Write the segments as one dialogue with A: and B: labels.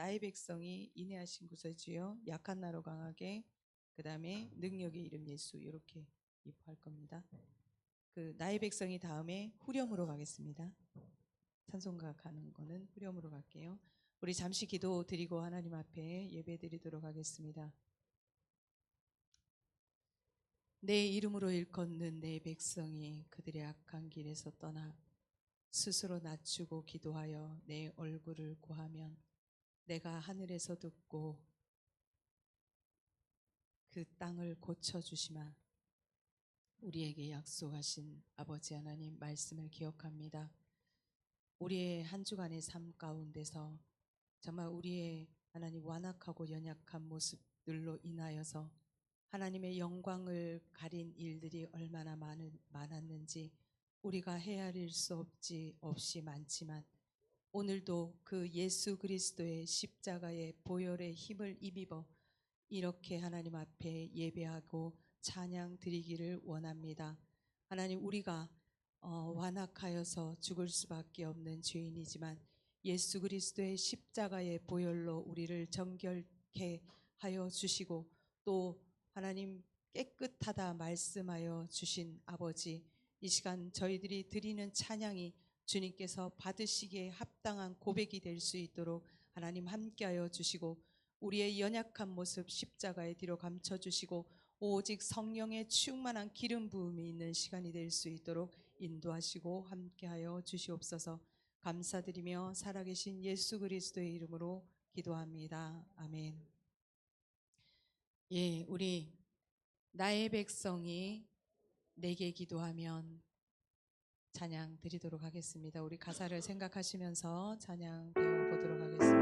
A: 나의 백성이 인내하신 구세주여 약한 나로 강하게, 그 다음에 능력의 이름 예수, 이렇게 입할 겁니다. 그 나의 백성이 다음에 후렴으로 가겠습니다. 찬송가 가는 거는 후렴으로 갈게요. 우리 잠시 기도 드리고 하나님 앞에 예배 드리도록 하겠습니다. 내 이름으로 일컫는 내 백성이 그들의 악한 길에서 떠나 스스로 낮추고 기도하여 내 얼굴을 구하면 내가 하늘에서 듣고 그 땅을 고쳐주시마. 우리에게 약속하신 아버지 하나님 말씀을 기억합니다. 우리의 한 주간의 삶 가운데서 정말 우리의 하나님 완악하고 연약한 모습들로 인하여서 하나님의 영광을 가린 일들이 얼마나 많았는지 우리가 헤아릴 수 없이 많지만 오늘도 그 예수 그리스도의 십자가의 보혈의 힘을 입어 이렇게 하나님 앞에 예배하고 찬양 드리기를 원합니다. 하나님, 우리가 완악하여서 죽을 수밖에 없는 죄인이지만 예수 그리스도의 십자가의 보혈로 우리를 정결케 하여 주시고 또 하나님 깨끗하다 말씀하여 주신 아버지, 이 시간 저희들이 드리는 찬양이 주님께서 받으시기에 합당한 고백이 될 수 있도록 하나님 함께하여 주시고 우리의 연약한 모습 십자가의 뒤로 감춰주시고 오직 성령의 충만한 기름 부음이 있는 시간이 될 수 있도록 인도하시고 함께하여 주시옵소서. 감사드리며 살아계신 예수 그리스도의 이름으로 기도합니다. 아멘. 예, 우리 나의 백성이 내게 기도하면 찬양 드리도록 하겠습니다. 우리 가사를 생각하시면서 찬양 배워보도록 하겠습니다.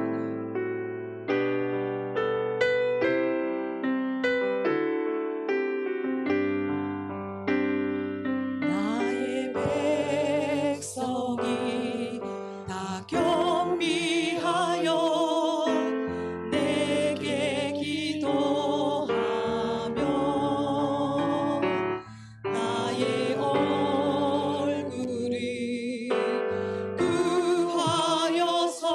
A: 나의 백성이 다 겸비하여 내게 기도하며 나의 얼굴을 구하여서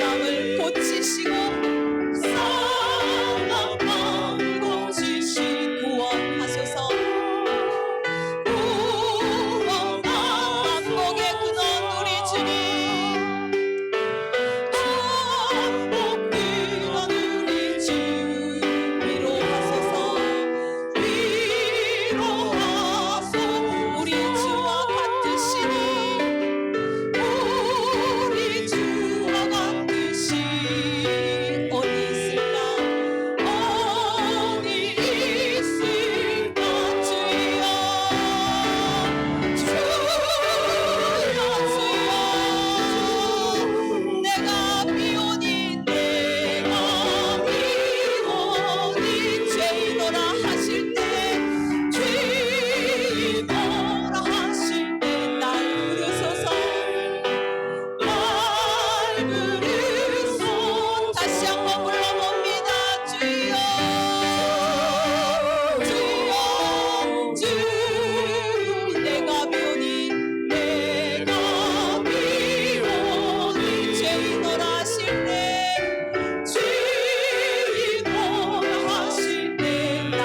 A: 마음을 고치시고 상한 마음을 고치시 구원하소서. 구원한 반복의 근원 우리 주님, 반복 근원 우리 주 위로하소서. 위로하소. 우리 주와 같으시니 우리 주와 같으시 어디 있을까 어디 있을까 주여 주여 주여 내가 비오니 죄인노라 하실 때 죄인노라 하실 때 날 부르소서. 날 부르소. 다시 한번 불러봅니다. 주여 주여 주 내가 비오니 죄인노라 하실 때 죄인노라 하실 때 날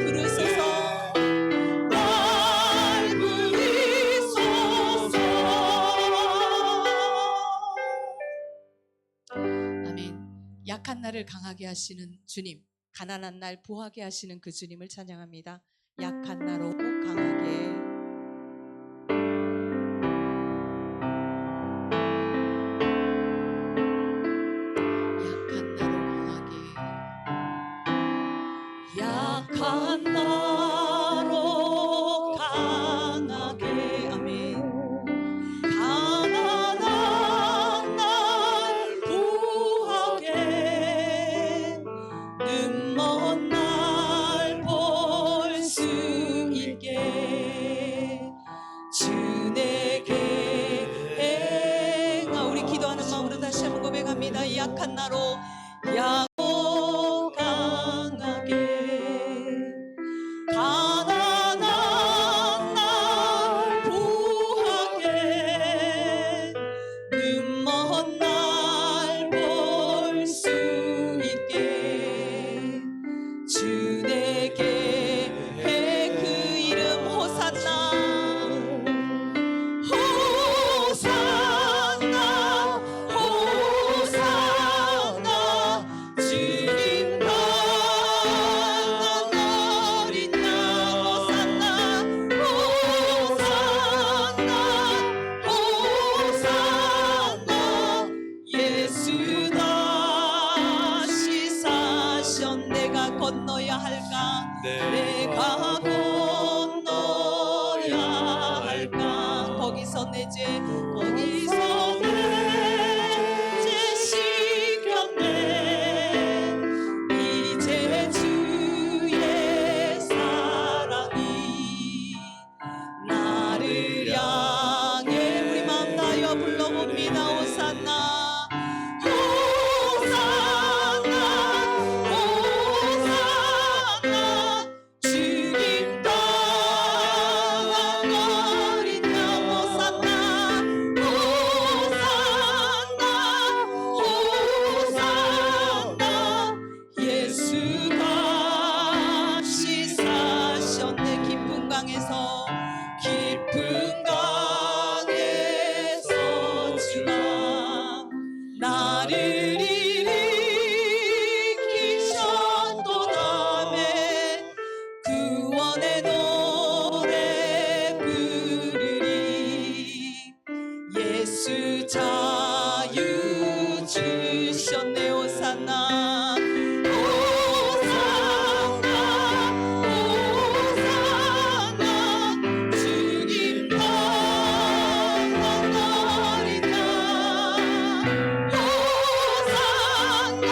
A: 부르소서. 날 부르소서. 아멘. 약한 날을 강하게 하시는 주님, 가난한 날 부하게 하시는 그 주님을 찬양합니다. 약한 날 오고 강하게. 약한 나로 강하게. 아멘. 가난한 날 구하게 눈먼 날 볼 수 있게 주 내게 행하. 우리 기도하는 마음으로 다시 한번 고백합니다. 약한 나로 야고 강하게 가난한 날 구하게 눈먼 날 볼 수 있게 주 내게 그 이름 호산나 호산나 호산나 주님 강한 어린 양 호산나 호산나 호산나 예수 다시 사셨네. 내가 건너야 할까 내가 건너야 할까 거기서 내 죄 거기서 내 죄 씻겼네. 이제 주의 사랑이 나를 향해 우리 마음 다하여 불러봅니다. 호산나 호산나 호산나 주님 강한 어린 양 호산나 호산나 호산나 예수 다시 사셨네. 깊은 강에서 깊은 강에서 주가 나를 일으키셨도 다음에 구원의 노래 부르리. 예수 자유 주셨네. 호산나 호산나 호산나 주님 강한 어린 양 호산나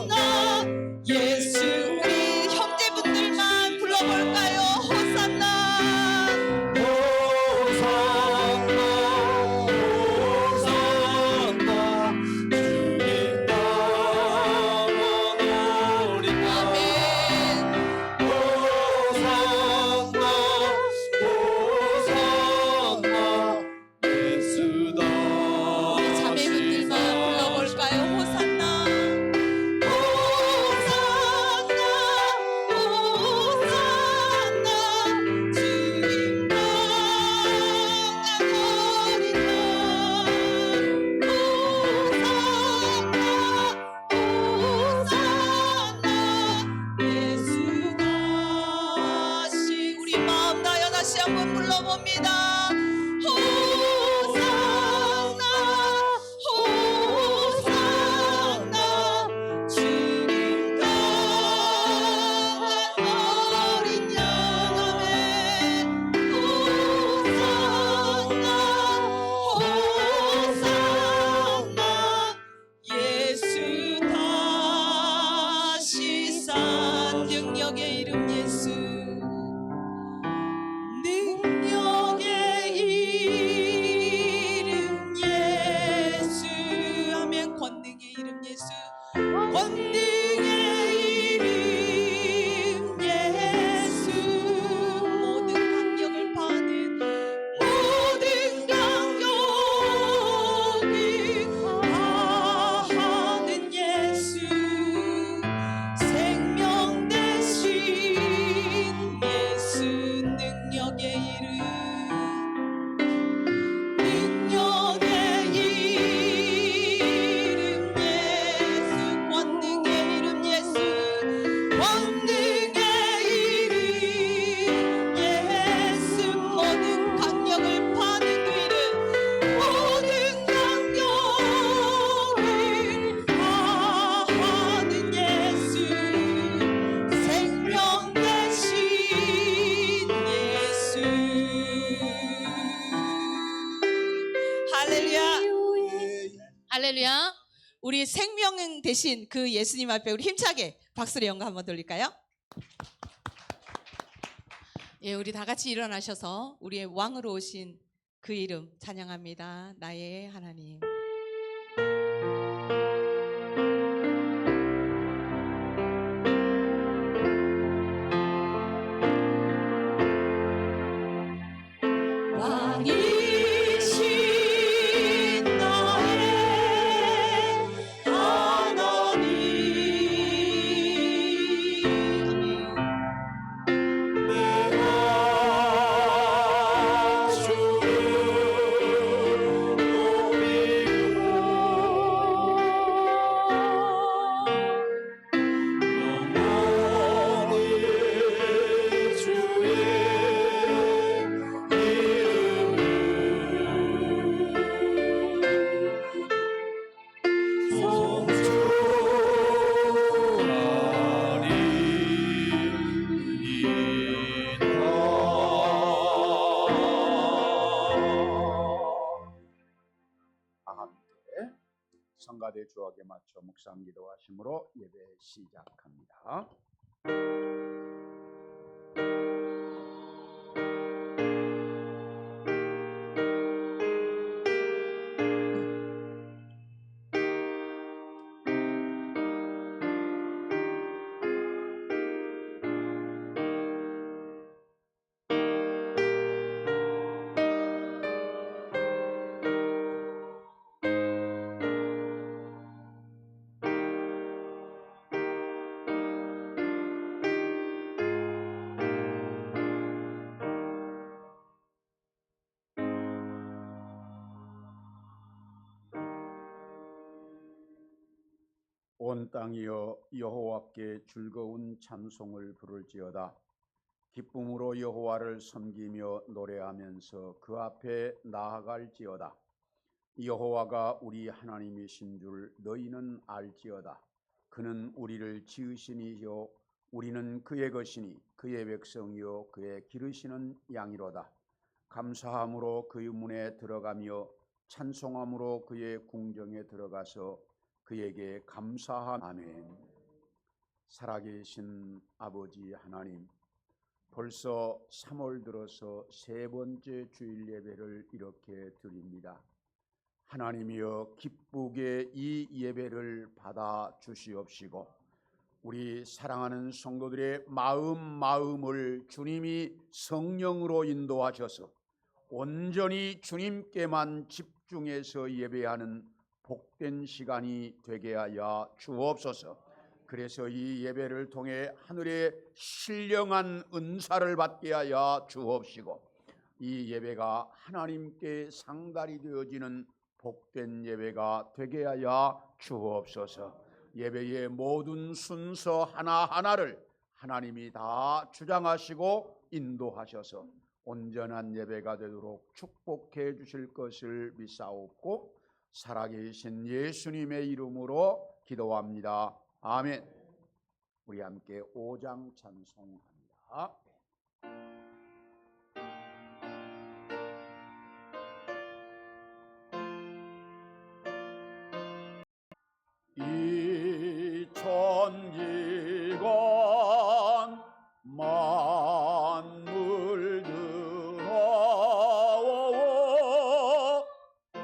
A: 호산나 예수. 우리 형제분들만 불러볼까요? 호산나 호산나 할렐루야. 할렐루야. 우리 생명 대신 그 예수님 앞에 우리 힘차게 박수를 영광 한번 돌릴까요? 예, 우리 다 같이 일어나셔서 우리의 왕으로 오신 그 이름 찬양합니다. 나의 하나님. 왕이신 나의 하나님. 내가 주를
B: 성가대 주악에 맞춰 묵상 기도하심으로 예배 시작합니다. 온 땅이여 여호와께 즐거운 찬송을 부를지어다. 기쁨으로 여호와를 섬기며 노래하면서 그 앞에 나아갈지어다. 여호와가 우리 하나님이신 줄 너희는 알지어다. 그는 우리를 지으시니요 우리는 그의 것이니 그의 백성이요 그의 기르시는 양이로다. 감사함으로 그의 문에 들어가며 찬송함으로 그의 궁정에 들어가서 그에게 감사하며. 아멘. 살아계신 아버지 하나님, 벌써 3월 들어서 세 번째 주일 예배를 이렇게 드립니다. 하나님이여 기쁘게 이 예배를 받아 주시옵시고 우리 사랑하는 성도들의 마음을 주님이 성령으로 인도하셔서 온전히 주님께만 집중해서 예배하는 복된 시간이 되게 하여 주옵소서. 그래서 이 예배를 통해 하늘의 신령한 은사를 받게 하여 주옵시고 이 예배가 하나님께 상달이 되어지는 복된 예배가 되게 하여 주옵소서. 예배의 모든 순서 하나하나를 하나님이 다 주장하시고 인도하셔서 온전한 예배가 되도록 축복해 주실 것을 믿사옵고 살아계신 예수님의 이름으로 기도합니다. 아멘. 우리 함께 5장 찬송합니다. 이 천지관 만물 들어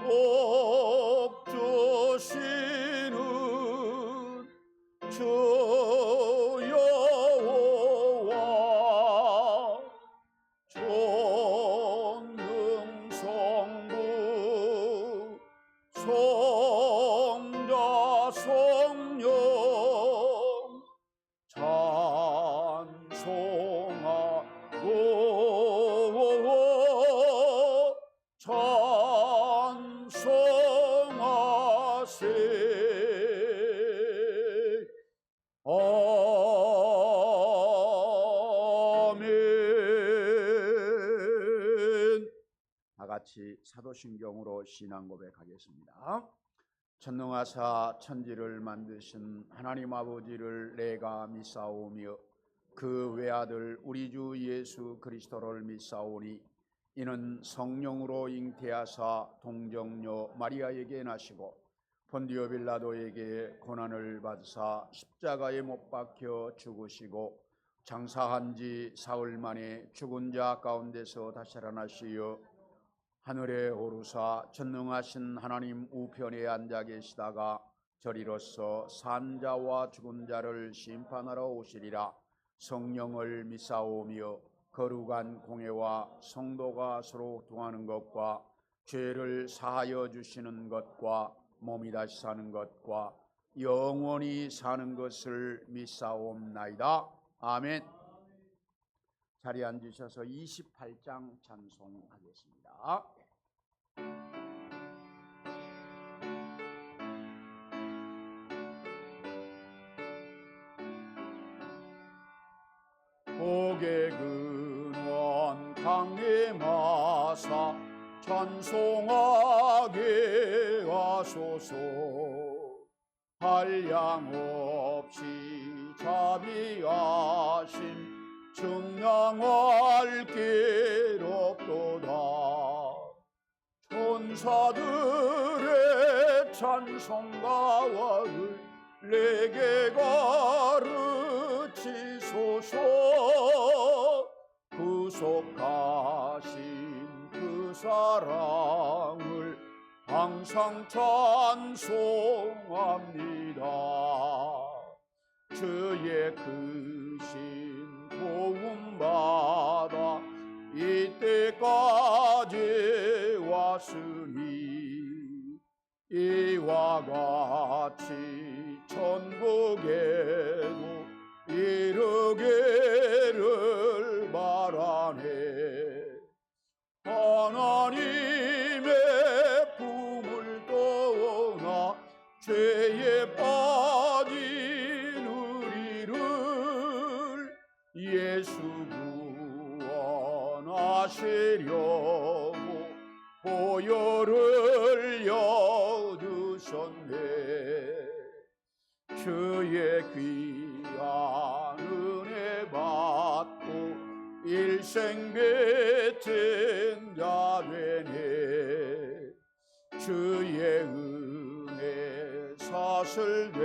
B: 복 주시는 주 여호와 전능성부 성자 성령 찬송하고 찬송하세. 아멘. 다 같이 사도신경으로 신앙 고백하겠습니다. 전능하사 천지를 만드신 하나님 아버지를 내가 믿사오며 그 외아들 우리 주 예수 그리스도를 믿사오니 이는 성령으로 잉태하사 동정녀 마리아에게 나시고 본디오 빌라도에게 고난을 받으사 십자가에 못 박혀 죽으시고 장사한 지 사흘 만에 죽은 자 가운데서 다시 살아나시어 하늘에 오르사 전능하신 하나님 우편에 앉아 계시다가 저리로서 산 자와 죽은 자를 심판하러 오시리라. 성령을 믿사오며 거룩한 공회와 성도가 서로 통하는 것과 죄를 사하여 주시는 것과 몸이 다시 사는 것과 영원히 사는 것을 믿사옵나이다. 아멘. 자리에 앉으셔서 28장 찬송하겠습니다. 복의 근원 강림하사 찬송하게 하소서. 한량 없이 자비하신 증량할 길 없도다. 천사들의 찬송가와를 내게 가르치소서. 구속하신 그 사랑을 항상 찬송합니다. 주의 크신 도움받아 이때까지 왔으니 이와 같이 천국에도 이르기를 바라네. 하나님의 품을 떠나 죄에 빠진 우리를 예수 구원하시려고 보혈을 여두셨네. 주의 귀한 은혜 받고 일생 뱉은 자 되네. 주의 은혜 사슬되사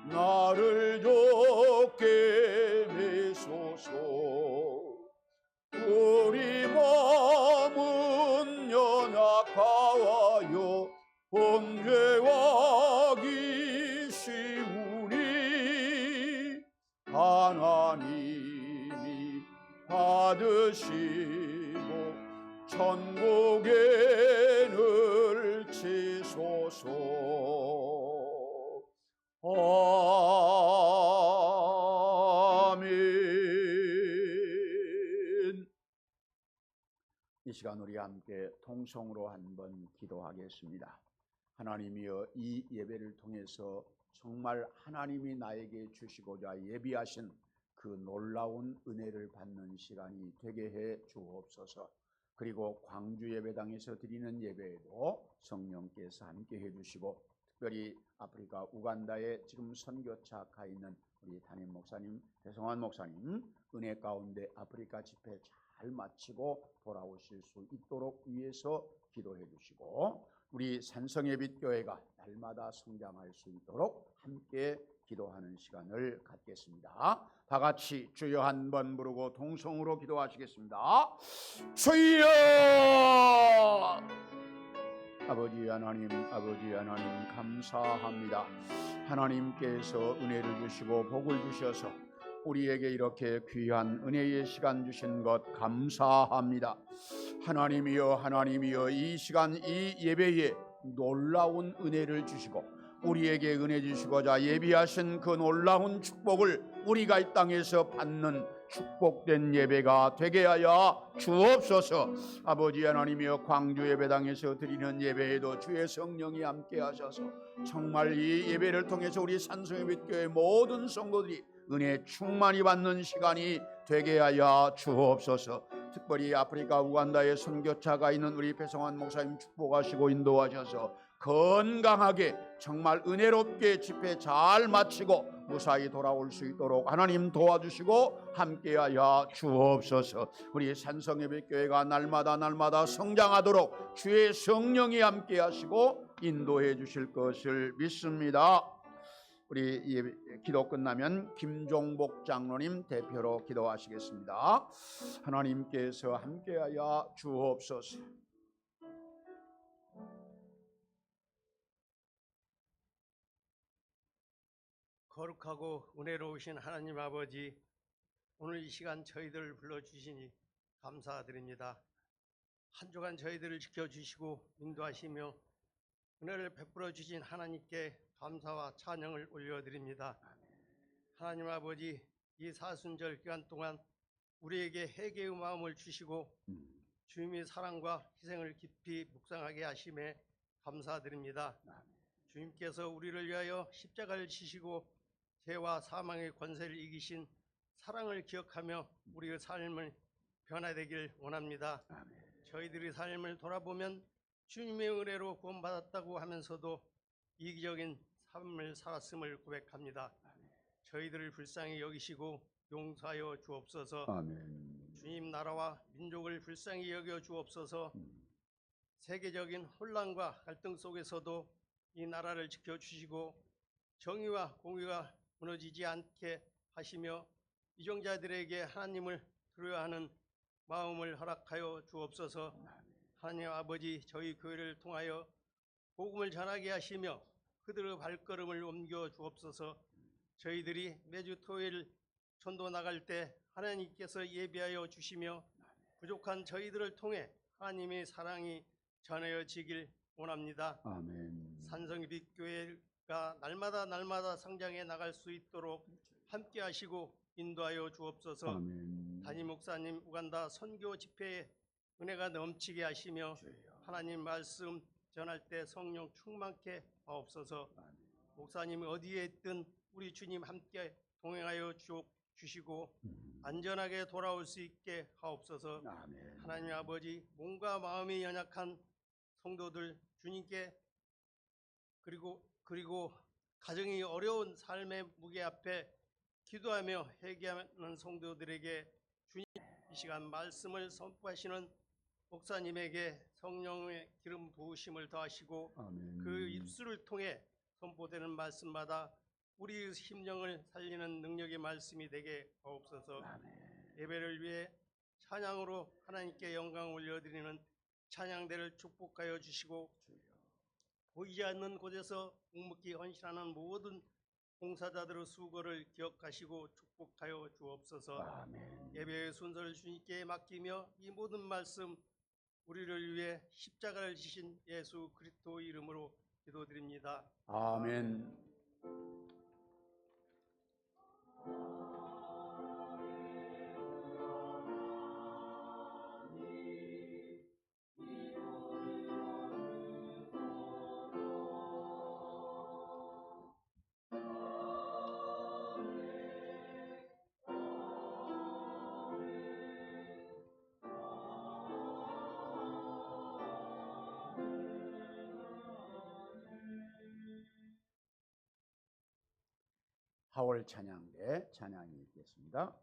B: 나를 좋게 메소서. 우리 몸은 연약하여 범죄와 기시우니 하나님이 받으시고 천국에 넣으시소서. 아멘. 이 시간 우리 함께 통성으로 한번 기도하겠습니다. 하나님이여, 이 예배를 통해서 정말 하나님이 나에게 주시고자 예비하신 그 놀라운 은혜를 받는 시간이 되게 해 주옵소서. 그리고 광주 예배당에서 드리는 예배에도 성령께서 함께 해주시고, 특별히 아프리카 우간다에 지금 선교차 가 있는 우리 담임 목사님, 배성환 목사님 은혜 가운데 아프리카 집회 잘 마치고 돌아오실 수 있도록 위해서 기도해 주시고, 우리 산성예빛교회가 날마다 성장할 수 있도록 함께 기도하는 시간을 갖겠습니다. 다 같이 주여 한번 부르고 동성으로 기도하시겠습니다. 주여! 아버지 하나님, 아버지 하나님 감사합니다. 하나님께서 은혜를 주시고 복을 주셔서 우리에게 이렇게 귀한 은혜의 시간 주신 것 감사합니다. 하나님이여, 하나님이여, 이 시간 이 예배에 놀라운 은혜를 주시고 우리에게 은혜 주시고자 예비하신 그 놀라운 축복을 우리가 이 땅에서 받는 축복된 예배가 되게 하여 주옵소서. 아버지 하나님이여, 광주 예배당에서 드리는 예배에도 주의 성령이 함께 하셔서 정말 이 예배를 통해서 우리 산성예빛교회 모든 성도들이 은혜 충만히 받는 시간이 되게 하여 주옵소서. 특별히 아프리카 우간다에 선교차가 있는 우리 배성환 목사님 축복하시고 인도하셔서 건강하게 정말 은혜롭게 집회 잘 마치고 무사히 돌아올 수 있도록 하나님 도와주시고 함께하여 주옵소서. 우리 산성예배교회가 날마다 성장하도록 주의 성령이 함께하시고 인도해 주실 것을 믿습니다. 우리 기도 끝나면 김종복 장로님 대표로 기도하시겠습니다. 하나님께서 함께하여 주옵소서.
C: 거룩하고 은혜로우신 하나님 아버지, 오늘 이 시간 저희들을 불러주시니 감사드립니다. 한 주간 저희들을 지켜주시고 인도하시며 은혜를 베풀어 주신 하나님께 감사와 찬양을 올려드립니다. 하나님 아버지, 이 사순절 기간 동안 우리에게 회개의 마음을 주시고 주님의 사랑과 희생을 깊이 묵상하게 하심에 감사드립니다. 주님께서 우리를 위하여 십자가를 지시고 죄와 사망의 권세를 이기신 사랑을 기억하며 우리의 삶을 변화되길 원합니다. 저희들의 삶을 돌아보면 주님의 은혜로 구원받았다고 하면서도 이기적인 삶을 살았음을 고백합니다. 저희들을 불쌍히 여기시고 용서하여 주옵소서.
B: 아멘.
C: 주님 나라와 민족을 불쌍히 여겨 주옵소서. 세계적인 혼란과 갈등 속에서도 이 나라를 지켜주시고 정의와 공의가 무너지지 않게 하시며 이정자들에게 하나님을 들어야 하는 마음을 허락하여 주옵소서. 하나님 아버지, 저희 교회를 통하여 복음을 전하게 하시며 그들의 발걸음을 옮겨 주옵소서. 저희들이 매주 토요일 전도 나갈 때 하나님께서 예비하여 주시며 부족한 저희들을 통해 하나님의 사랑이 전해지길 원합니다.
B: 아멘.
C: 산성예배교회가 날마다 성장해 나갈 수 있도록 함께 하시고 인도하여 주옵소서.
B: 아멘.
C: 담임 목사님 우간다 선교 집회에 은혜가 넘치게 하시며 하나님 말씀 전할 때 성령 충만케 하옵소서. 목사님이 어디에 있든 우리 주님 함께 동행하여 주시고 안전하게 돌아올 수 있게 하옵소서.
B: 아멘.
C: 하나님 아버지, 몸과 마음이 연약한 성도들 주님께 그리고 가정이 어려운 삶의 무게 앞에 기도하며 회개하는 성도들에게 주님 이 시간 말씀을 선포하시는 목사님에게 성령의 기름 부으심을 더하시고
B: 아멘.
C: 그 입술을 통해 선포되는 말씀마다 우리의 심령을 살리는 능력의 말씀이 되게 하옵소서. 예배를 위해 찬양으로 하나님께 영광 올려드리는 찬양대를 축복하여 주시고 보이지 않는 곳에서 묵묵히 헌신하는 모든 봉사자들의 수고를 기억하시고 축복하여 주옵소서.
B: 아멘.
C: 예배의 순서를 주님께 맡기며 이 모든 말씀 우리를 위해 십자가를 지신 예수 그리스도 이름으로 기도드립니다.
B: 아멘. 하월 찬양대 찬양이 있겠습니다.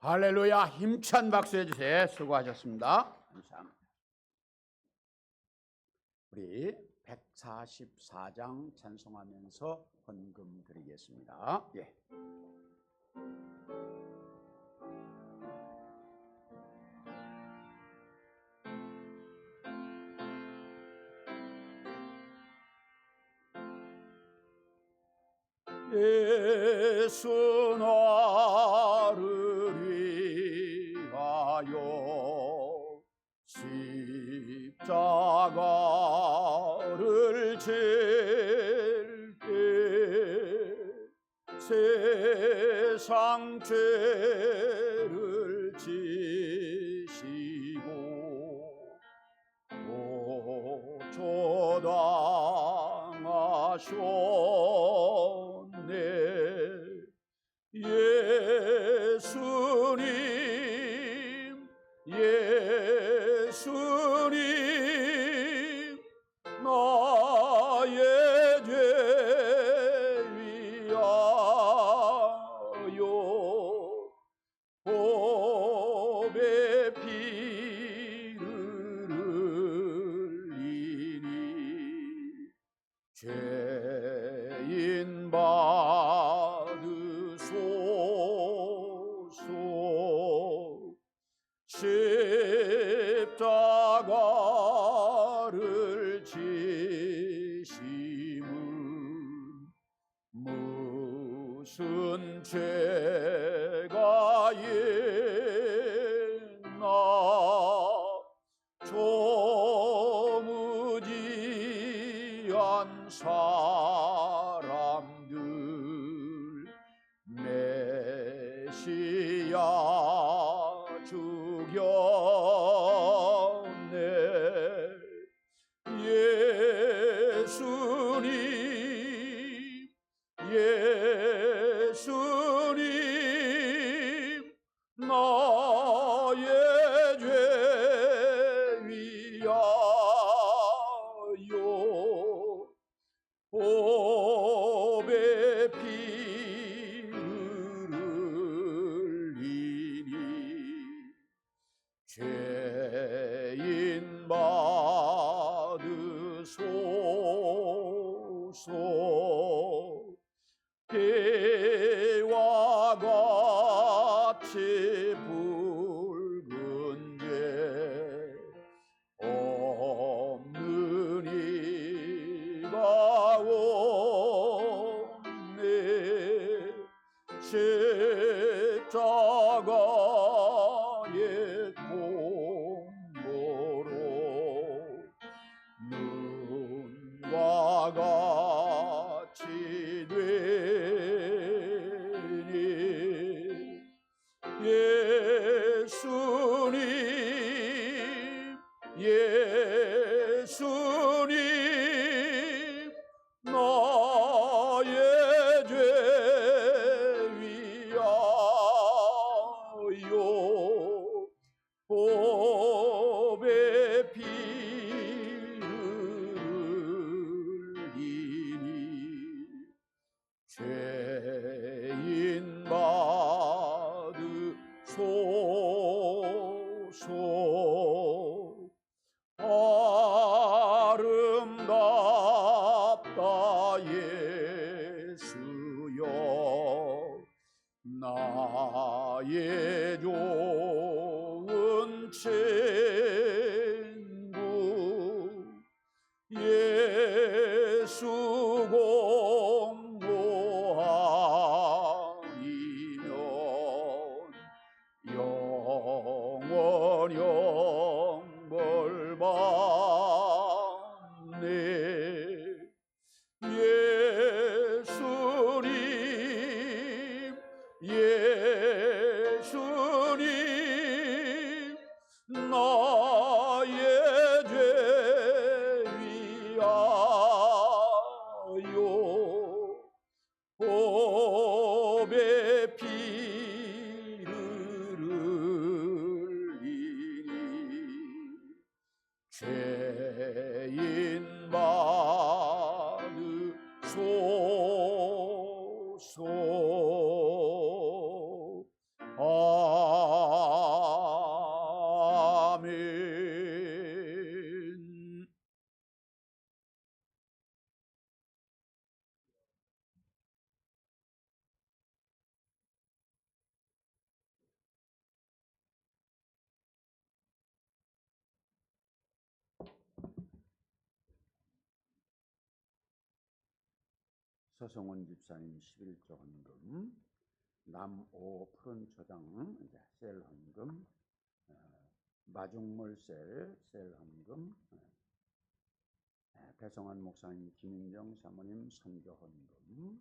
B: 할렐루야. 힘찬 박수 해주세요. 수고하셨습니다. 감사합니다. 우리 144장 찬송하면서 헌금 드리겠습니다. 예. 예수 나를 위하여 십자가를 질 때 세상 죄를 지시고 고초당하셨네. 예수님 예수님 나의 죄 위하여 법의 피를 흘리니 죄인 받으소서. 십자가를 지심은 무슨 죄가 있나. 조무지한 사람들 메시아 죽였네. 예수님 예수님 나의 죄 위하여 법의 피를 흘리니 죄인 받으소서. 해와 같이 붉은 죄 없는 이가 없네. 십자가의 통로로 눈과 같이 되니 예수님 예수님 나의 죄 위하여 법의 피를 흘리니 죄인 받으소서. 아름답다 예수여 나의 좋은 친구. 예수 공로하니면 영원 영벌 받네. 예수님 예수님 나의 죄 위하여 법의 피를 흘리니 죄인 받으소서. 서성원 집사님 11조 헌금, 남오 푸른 초당 셀 헌금, 마중물 셀 헌금, 배성환 목사님, 김인정 사모님 선교 헌금,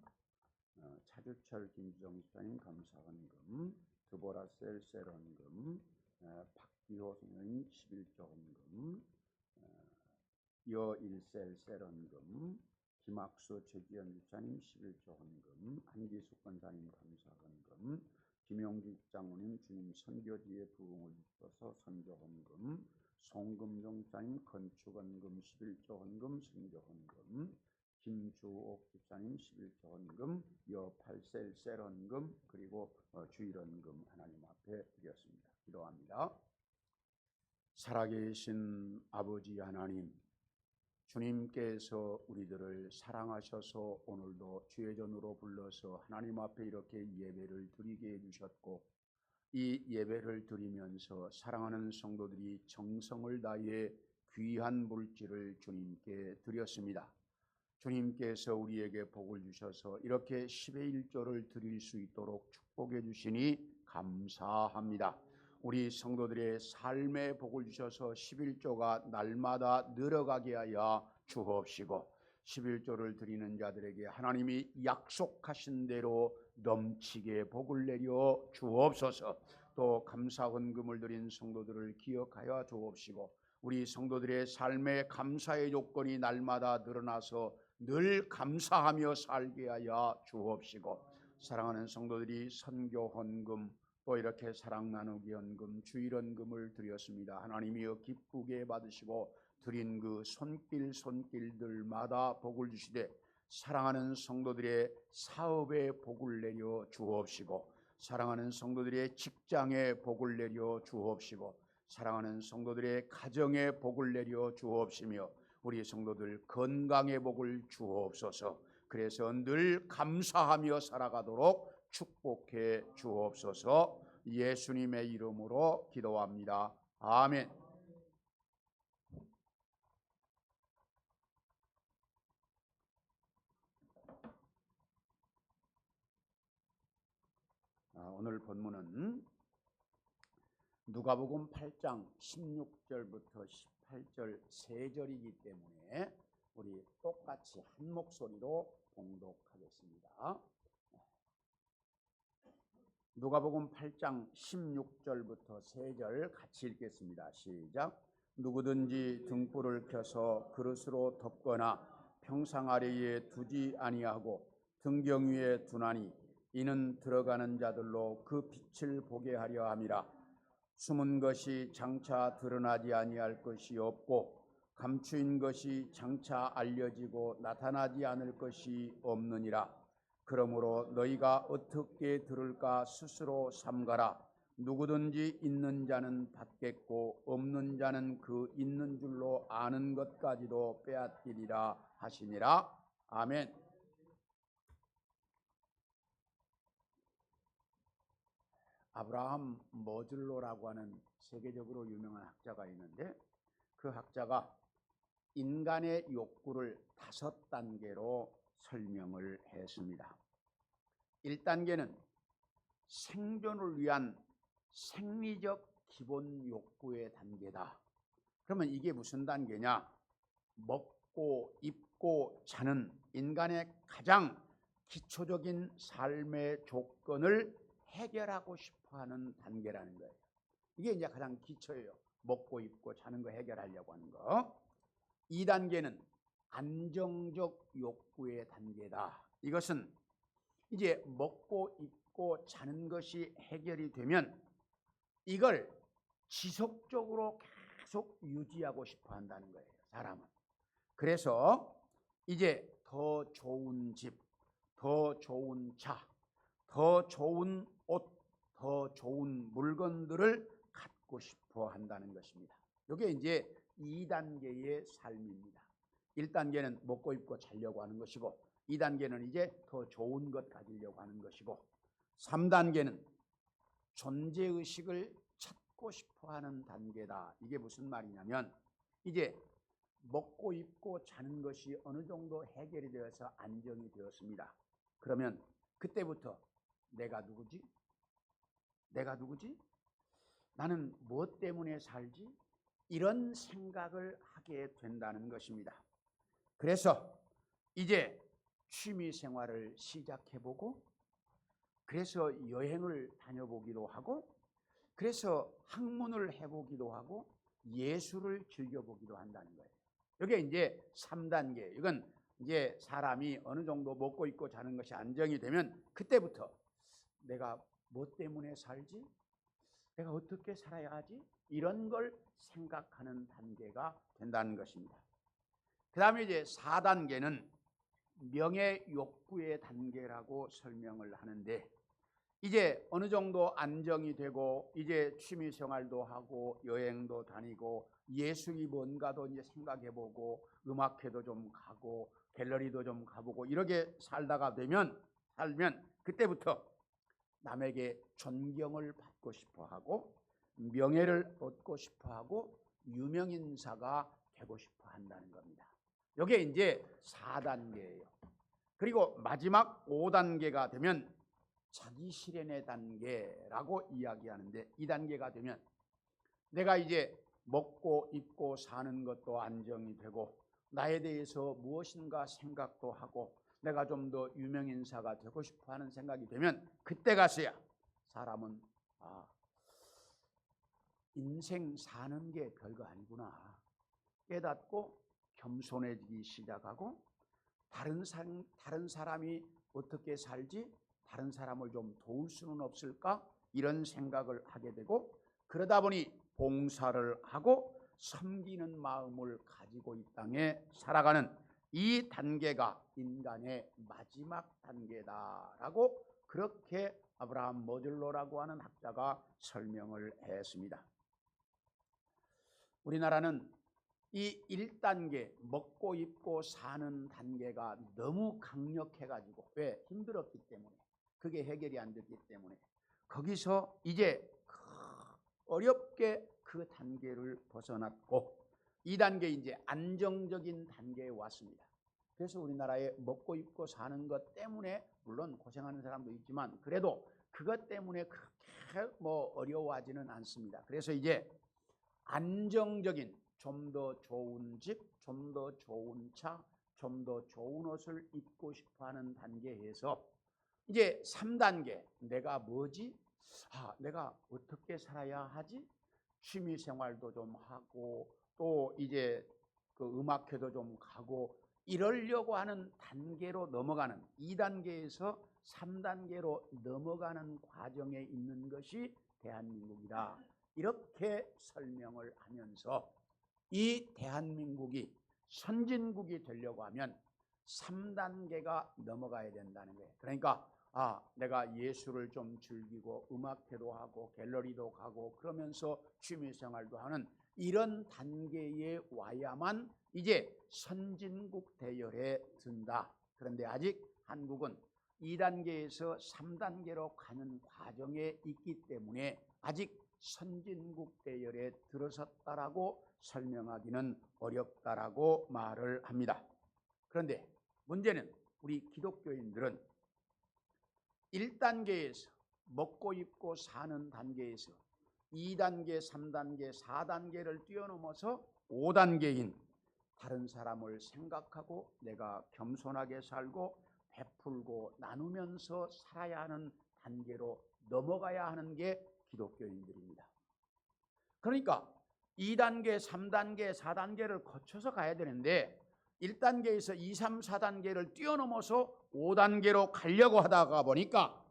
B: 차주철 김주정 집사님 감사 헌금, 드보라 셀 헌금, 박기호 선생님 11조 헌금, 여일셀 헌금, 김학수 최지연 집사님 11조 헌금, 한기숙 권사님 감사 헌금, 김용주 장로님 주님 선교지에 부흥을 주셔서 선교 헌금, 송금종 집사님 건축 헌금 11조 헌금, 선교 헌금, 김주옥 집사님 11조 헌금, 여8셀 헌금, 그리고 주일 헌금 하나님 앞에 드렸습니다. 기도합니다. 살아계신 아버지 하나님, 주님께서 우리들을 사랑하셔서 오늘도 주의 전으로 불러서 하나님 앞에 이렇게 예배를 드리게 해주셨고, 이 예배를 드리면서 사랑하는 성도들이 정성을 다해 귀한 물질을 주님께 드렸습니다. 주님께서 우리에게 복을 주셔서 이렇게 10의 1조를 드릴 수 있도록 축복해 주시니 감사합니다. 우리 성도들의 삶에 복을 주셔서 11조가 날마다 늘어가게 하여 주옵시고, 11조를 드리는 자들에게 하나님이 약속하신 대로 넘치게 복을 내려 주옵소서. 또 감사 헌금을 드린 성도들을 기억하여 주옵시고, 우리 성도들의 삶의 감사의 요건이 날마다 늘어나서 늘 감사하며 살게 하여 주옵시고, 사랑하는 성도들이 선교 헌금, 또 이렇게 사랑 나누기 헌금, 주일 헌금을 드렸습니다. 하나님이여 기쁘게 받으시고 드린 그 손길들마다 복을 주시되, 사랑하는 성도들의 사업에 복을 내려 주옵시고, 사랑하는 성도들의 직장에 복을 내려 주옵시고, 사랑하는 성도들의 가정에 복을 내려 주옵시며, 우리 성도들 건강의 복을 주옵소서. 그래서 늘 감사하며 살아가도록 축복해 주옵소서. 예수님의 이름으로 기도합니다. 아멘. 오늘 본문은 누가복음 8장 16절부터 18절 3절이기 때문에 우리 똑같이 한 목소리로 봉독하겠습니다. 누가복음 8장 16절부터 3절 같이 읽겠습니다. 시작. 누구든지 등불을 켜서 그릇으로 덮거나 평상 아래에 두지 아니하고 등경 위에 두나니 이는 들어가는 자들로 그 빛을 보게 하려 함이라. 숨은 것이 장차 드러나지 아니할 것이 없고 감추인 것이 장차 알려지고 나타나지 않을 것이 없느니라. 그러므로 너희가 어떻게 들을까 스스로 삼가라. 누구든지 있는 자는 받겠고 없는 자는 그 있는 줄로 아는 것까지도 빼앗기리라 하시니라. 아멘. 아브라함 머즐로라고 하는 세계적으로 유명한 학자가 있는데, 그 학자가 인간의 욕구를 5단계로 설명을 했습니다. 1단계는 생존을 위한 생리적 기본 욕구의 단계다. 그러면 이게 무슨 단계냐? 먹고 입고 자는 인간의 가장 기초적인 삶의 조건을 해결하고 싶어하는 단계라는 거예요. 이게 이제 가장 기초예요. 먹고 입고 자는 거 해결하려고 하는 거. 2단계는 안정적 욕구의 단계다. 이것은 이제 먹고 입고 자는 것이 해결이 되면 이걸 지속적으로 계속 유지하고 싶어 한다는 거예요, 사람은. 그래서 이제 더 좋은 집, 더 좋은 차, 더 좋은 옷, 더 좋은 물건들을 갖고 싶어 한다는 것입니다. 이게 이제 2단계의 삶입니다. 1단계는 먹고 입고 자려고 하는 것이고, 2단계는 이제 더 좋은 것 가지려고 하는 것이고, 3단계는 존재의식을 찾고 싶어 하는 단계다. 이게 무슨 말이냐면, 이제 먹고 입고 자는 것이 어느 정도 해결이 되어서 안정이 되었습니다. 그러면 그때부터 내가 누구지? 내가 누구지? 나는 무엇 때문에 살지? 이런 생각을 하게 된다는 것입니다. 그래서 이제 취미 생활을 시작해보고, 그래서 여행을 다녀보기도 하고, 그래서 학문을 해보기도 하고, 예술을 즐겨보기도 한다는 거예요. 이게 이제 3단계. 이건 이제 사람이 어느 정도 먹고 입고 자는 것이 안정이 되면 그때부터 내가 뭐 때문에 살지? 내가 어떻게 살아야 하지? 이런 걸 생각하는 단계가 된다는 것입니다. 그 다음에 이제 4단계는 명예 욕구의 단계라고 설명을 하는데, 이제 어느 정도 안정이 되고 이제 취미 생활도 하고 여행도 다니고 예술이 뭔가도 이제 생각해보고 음악회도 좀 가고 갤러리도 좀 가보고 이렇게 살면 그때부터 남에게 존경을 받고 싶어하고 명예를 얻고 싶어하고 유명인사가 되고 싶어 한다는 겁니다. 이게 이제 4단계예요. 그리고 마지막 5단계가 되면 자기 실현의 단계라고 이야기하는데, 이 단계가 되면 내가 이제 먹고 입고 사는 것도 안정이 되고 나에 대해서 무엇인가 생각도 하고 내가 좀 더 유명인사가 되고 싶어 하는 생각이 되면 그때 가서야 사람은 인생 사는 게 별거 아니구나 깨닫고 겸손해지기 시작하고, 다른 사람이 어떻게 살지? 다른 사람을 좀 도울 수는 없을까? 이런 생각을 하게 되고, 그러다 보니 봉사를 하고 섬기는 마음을 가지고 이 땅에 살아가는 이 단계가 인간의 마지막 단계다라고 그렇게 아브라함 머즐로라고 하는 학자가 설명을 했습니다. 우리나라는 이 1단계 먹고 입고 사는 단계가 너무 강력해가지고, 왜? 힘들었기 때문에, 그게 해결이 안 됐기 때문에 거기서 이제 어렵게 그 단계를 벗어났고 2단계 이제 안정적인 단계에 왔습니다. 그래서 우리나라에 먹고 입고 사는 것 때문에 물론 고생하는 사람도 있지만 그래도 그것 때문에 그렇게 어려워하지는 않습니다. 그래서 이제 안정적인, 좀 더 좋은 집, 좀 더 좋은 차, 좀 더 좋은 옷을 입고 싶어하는 단계에서 이제 3단계, 내가 뭐지? 내가 어떻게 살아야 하지? 취미 생활도 좀 하고 또 이제 그 음악회도 좀 가고 이러려고 하는 단계로 넘어가는 2단계에서 3단계로 넘어가는 과정에 있는 것이 대한민국이다. 이렇게 설명을 하면서 이 대한민국이 선진국이 되려고 하면 3단계가 넘어가야 된다는 거예요. 그러니까 내가 예술을 좀 즐기고 음악회도 하고 갤러리도 가고 그러면서 취미생활도 하는 이런 단계에 와야만 이제 선진국 대열에 든다. 그런데 아직 한국은 2단계에서 3단계로 가는 과정에 있기 때문에 아직 선진국 대열에 들어섰다라고 설명하기는 어렵다라고 말을 합니다. 그런데 문제는 우리 기독교인들은 1단계에서 먹고 입고 사는 단계에서 2단계, 3단계, 4단계를 뛰어넘어서 5단계인 다른 사람을 생각하고 내가 겸손하게 살고 베풀고 나누면서 살아야 하는 단계로 넘어가야 하는 게 기독교인들입니다. 그러니까 2단계, 3단계, 4단계를 거쳐서 가야 되는데 1단계에서 2, 3, 4단계를 뛰어넘어서 5단계로 가려고 하다가 보니까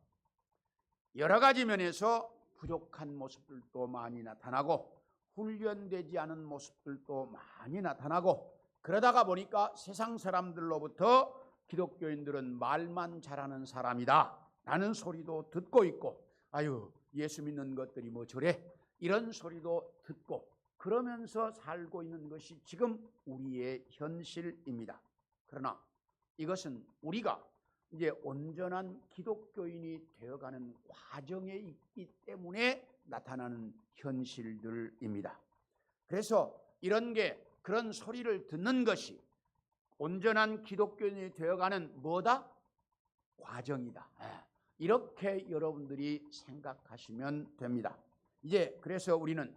B: 여러 가지 면에서 부족한 모습들도 많이 나타나고 훈련되지 않은 모습들도 많이 나타나고 그러다가 보니까 세상 사람들로부터 기독교인들은 말만 잘하는 사람이다 라는 소리도 듣고 있고 예수 믿는 것들이 뭐 저래 이런 소리도 듣고 그러면서 살고 있는 것이 지금 우리의 현실입니다. 그러나 이것은 우리가 이제 온전한 기독교인이 되어가는 과정에 있기 때문에 나타나는 현실들입니다. 그래서 이런 게 그런 소리를 듣는 것이 온전한 기독교인이 되어가는 뭐다? 과정이다. 이렇게 여러분들이 생각하시면 됩니다. 이제 그래서 우리는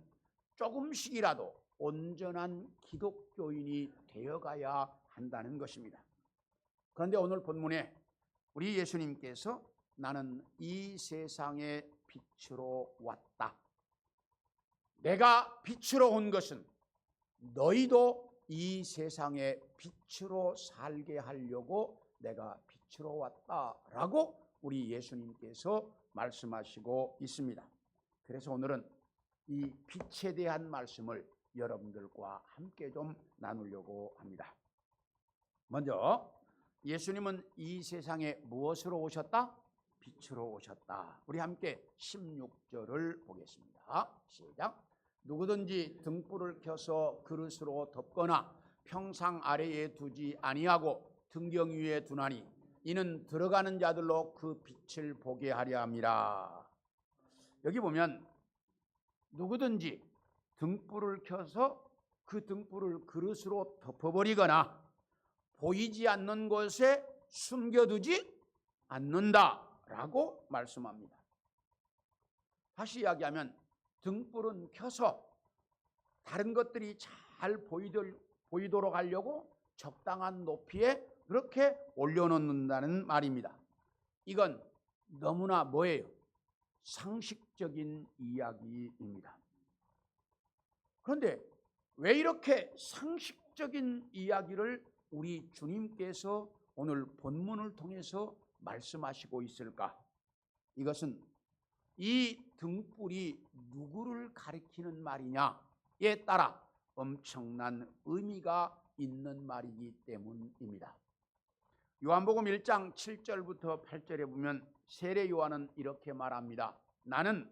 B: 조금씩이라도 온전한 기독교인이 되어가야 한다는 것입니다. 그런데 오늘 본문에 우리 예수님께서 나는 이 세상의 빛으로 왔다. 내가 빛으로 온 것은 너희도 이 세상의 빛으로 살게 하려고 내가 빛으로 왔다라고 우리 예수님께서 말씀하시고 있습니다. 그래서 오늘은 이 빛에 대한 말씀을 여러분들과 함께 좀 나누려고 합니다. 먼저 예수님은 이 세상에 무엇으로 오셨다? 빛으로 오셨다. 우리 함께 16절을 보겠습니다. 시작. 누구든지 등불을 켜서 그릇으로 덮거나 평상 아래에 두지 아니하고 등경 위에 두나니 이는 들어가는 자들로 그 빛을 보게 하려 함이라. 여기 보면 누구든지 등불을 켜서 그 등불을 그릇으로 덮어버리거나 보이지 않는 곳에 숨겨두지 않는다라고 말씀합니다. 다시 이야기하면 등불은 켜서 다른 것들이 잘 보이도록 하려고 적당한 높이에 그렇게 올려놓는다는 말입니다. 이건 너무나 뭐예요? 상식적인 이야기입니다. 그런데 왜 이렇게 상식적인 이야기를 우리 주님께서 오늘 본문을 통해서 말씀하시고 있을까? 이것은 이 등불이 누구를 가리키는 말이냐에 따라 엄청난 의미가 있는 말이기 때문입니다. 요한복음 1장 7절부터 8절에 보면 세례 요한은 이렇게 말합니다. 나는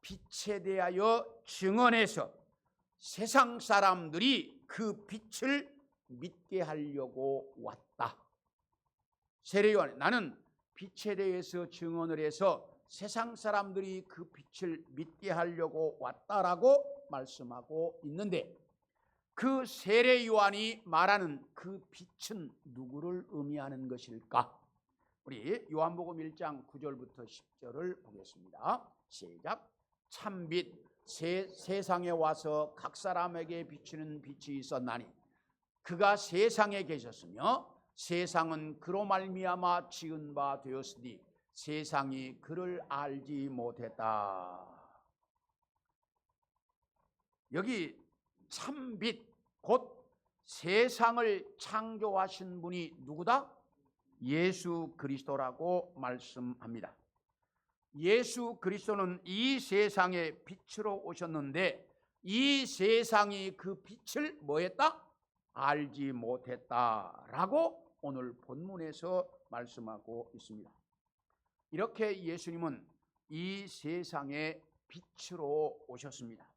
B: 빛에 대하여 증언해서 세상 사람들이 그 빛을 믿게 하려고 왔다. 세례 요한, 나는 빛에 대해서 증언을 해서 세상 사람들이 그 빛을 믿게 하려고 왔다라고 말씀하고 있는데 그 세례 요한이 말하는 그 빛은 누구를 의미하는 것일까? 우리 요한복음 1장 9절부터 10절을 보겠습니다. 시작. 참빛 세상에 와서 각 사람에게 비추는 빛이 있었나니 그가 세상에 계셨으며 세상은 그로 말미암아 지은 바 되었으니 세상이 그를 알지 못했다. 여기 참빛 곧 세상을 창조하신 분이 누구다? 예수 그리스도라고 말씀합니다. 예수 그리스도는 이 세상에 빛으로 오셨는데 이 세상이 그 빛을 뭐했다? 알지 못했다라고 오늘 본문에서 말씀하고 있습니다. 이렇게 예수님은 이 세상에 빛으로 오셨습니다.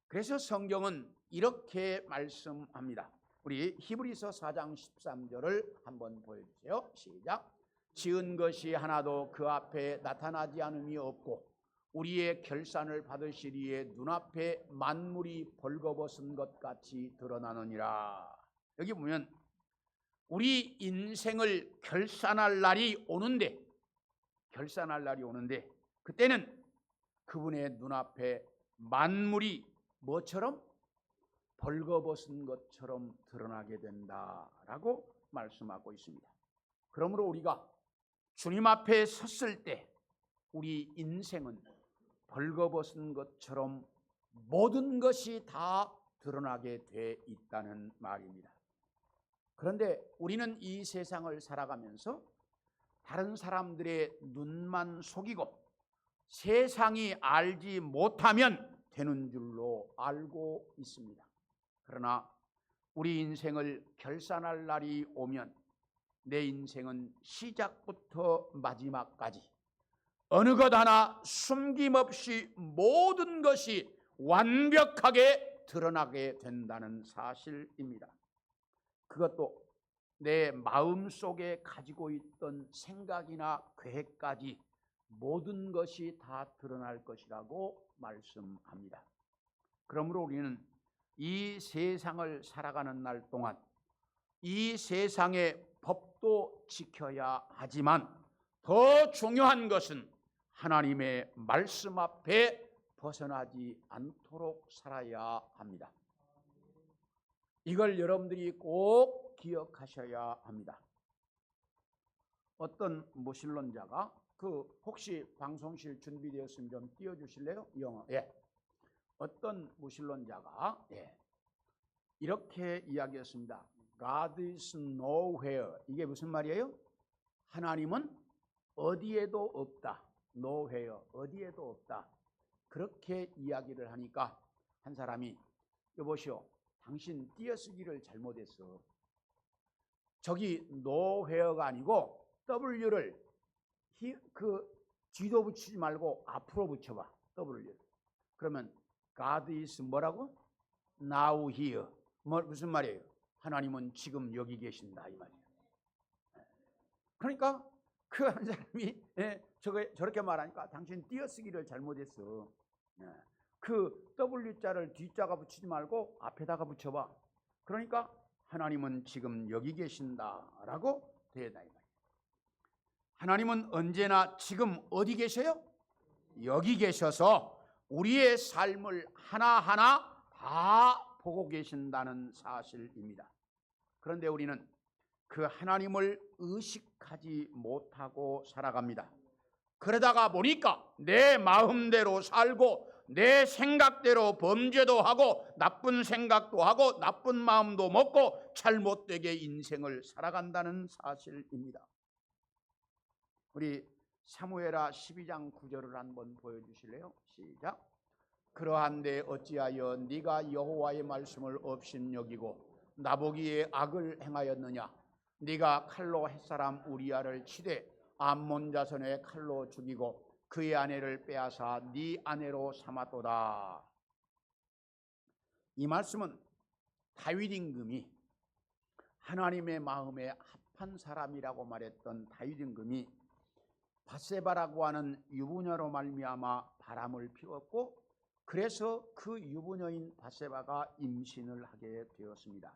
B: 그래서 성경은 이렇게 말씀합니다. 우리 히브리서 4장 13절을 한번 보여주세요. 시작. 지은 것이 하나도 그 앞에 나타나지 않음이 없고 우리의 결산을 받으시리에 눈앞에 만물이 벌거벗은 것 같이 드러나느니라. 여기 보면 우리 인생을 결산할 날이 오는데 그때는 그분의 눈앞에 만물이 뭐처럼? 벌거벗은 것처럼 드러나게 된다라고 말씀하고 있습니다. 그러므로 우리가 주님 앞에 섰을 때 우리 인생은 벌거벗은 것처럼 모든 것이 다 드러나게 돼 있다는 말입니다. 그런데 우리는 이 세상을 살아가면서 다른 사람들의 눈만 속이고 세상이 알지 못하면 되는 줄로 알고 있습니다. 그러나 우리 인생을 결산할 날이 오면 내 인생은 시작부터 마지막까지 어느 것 하나 숨김없이 모든 것이 완벽하게 드러나게 된다는 사실입니다. 그것도 내 마음속에 가지고 있던 생각이나 계획까지 모든 것이 다 드러날 것이라고 말씀합니다. 그러므로 우리는 이 세상을 살아가는 날 동안 이 세상의 법도 지켜야 하지만 더 중요한 것은 하나님의 말씀 앞에 벗어나지 않도록 살아야 합니다. 이걸 여러분들이 꼭 기억하셔야 합니다. 어떤 무신론자가 혹시 방송실 준비되었으면 좀 띄워주실래요? 영어. 예. 어떤 무신론자가 이렇게 이야기했습니다. God is nowhere. 이게 무슨 말이에요? 하나님은 어디에도 없다. nowhere. 어디에도 없다. 그렇게 이야기를 하니까 한 사람이 여보시오. 당신 띄어쓰기를 잘못했어. 저기 nowhere가 아니고 W를 뒤도 붙이지 말고 앞으로 붙여봐. W. 그러면 God is 뭐라고? Now here. 무슨 말이에요? 하나님은 지금 여기 계신다 이 말이에요. 그러니까 그 한 사람이 저렇게 말하니까 당신 띄어쓰기를 잘못했어. 그 W자를 D자가 붙이지 말고 앞에다가 붙여봐. 그러니까 하나님은 지금 여기 계신다라고 되다 이 말이에요. 하나님은 언제나 지금 어디 계셔요? 여기 계셔서 우리의 삶을 하나하나 다 보고 계신다는 사실입니다. 그런데 우리는 그 하나님을 의식하지 못하고 살아갑니다. 그러다가 보니까 내 마음대로 살고 내 생각대로 범죄도 하고 나쁜 생각도 하고 나쁜 마음도 먹고 잘못되게 인생을 살아간다는 사실입니다. 우리 사무엘하 12장 9절을 한번 보여주실래요? 시작. 그러한데 어찌하여 네가 여호와의 말씀을 업신여기고 나보기에 악을 행하였느냐? 네가 칼로 햇사람 우리아를 치되 암몬 자손의 칼로 죽이고 그의 아내를 빼앗아 네 아내로 삼았도다. 이 말씀은 다윗 임금이 하나님의 마음에 합한 사람이라고 말했던 다윗 임금이 밧세바라고 하는 유부녀로 말미암아 바람을 피웠고 그래서 그 유부녀인 밧세바가 임신을 하게 되었습니다.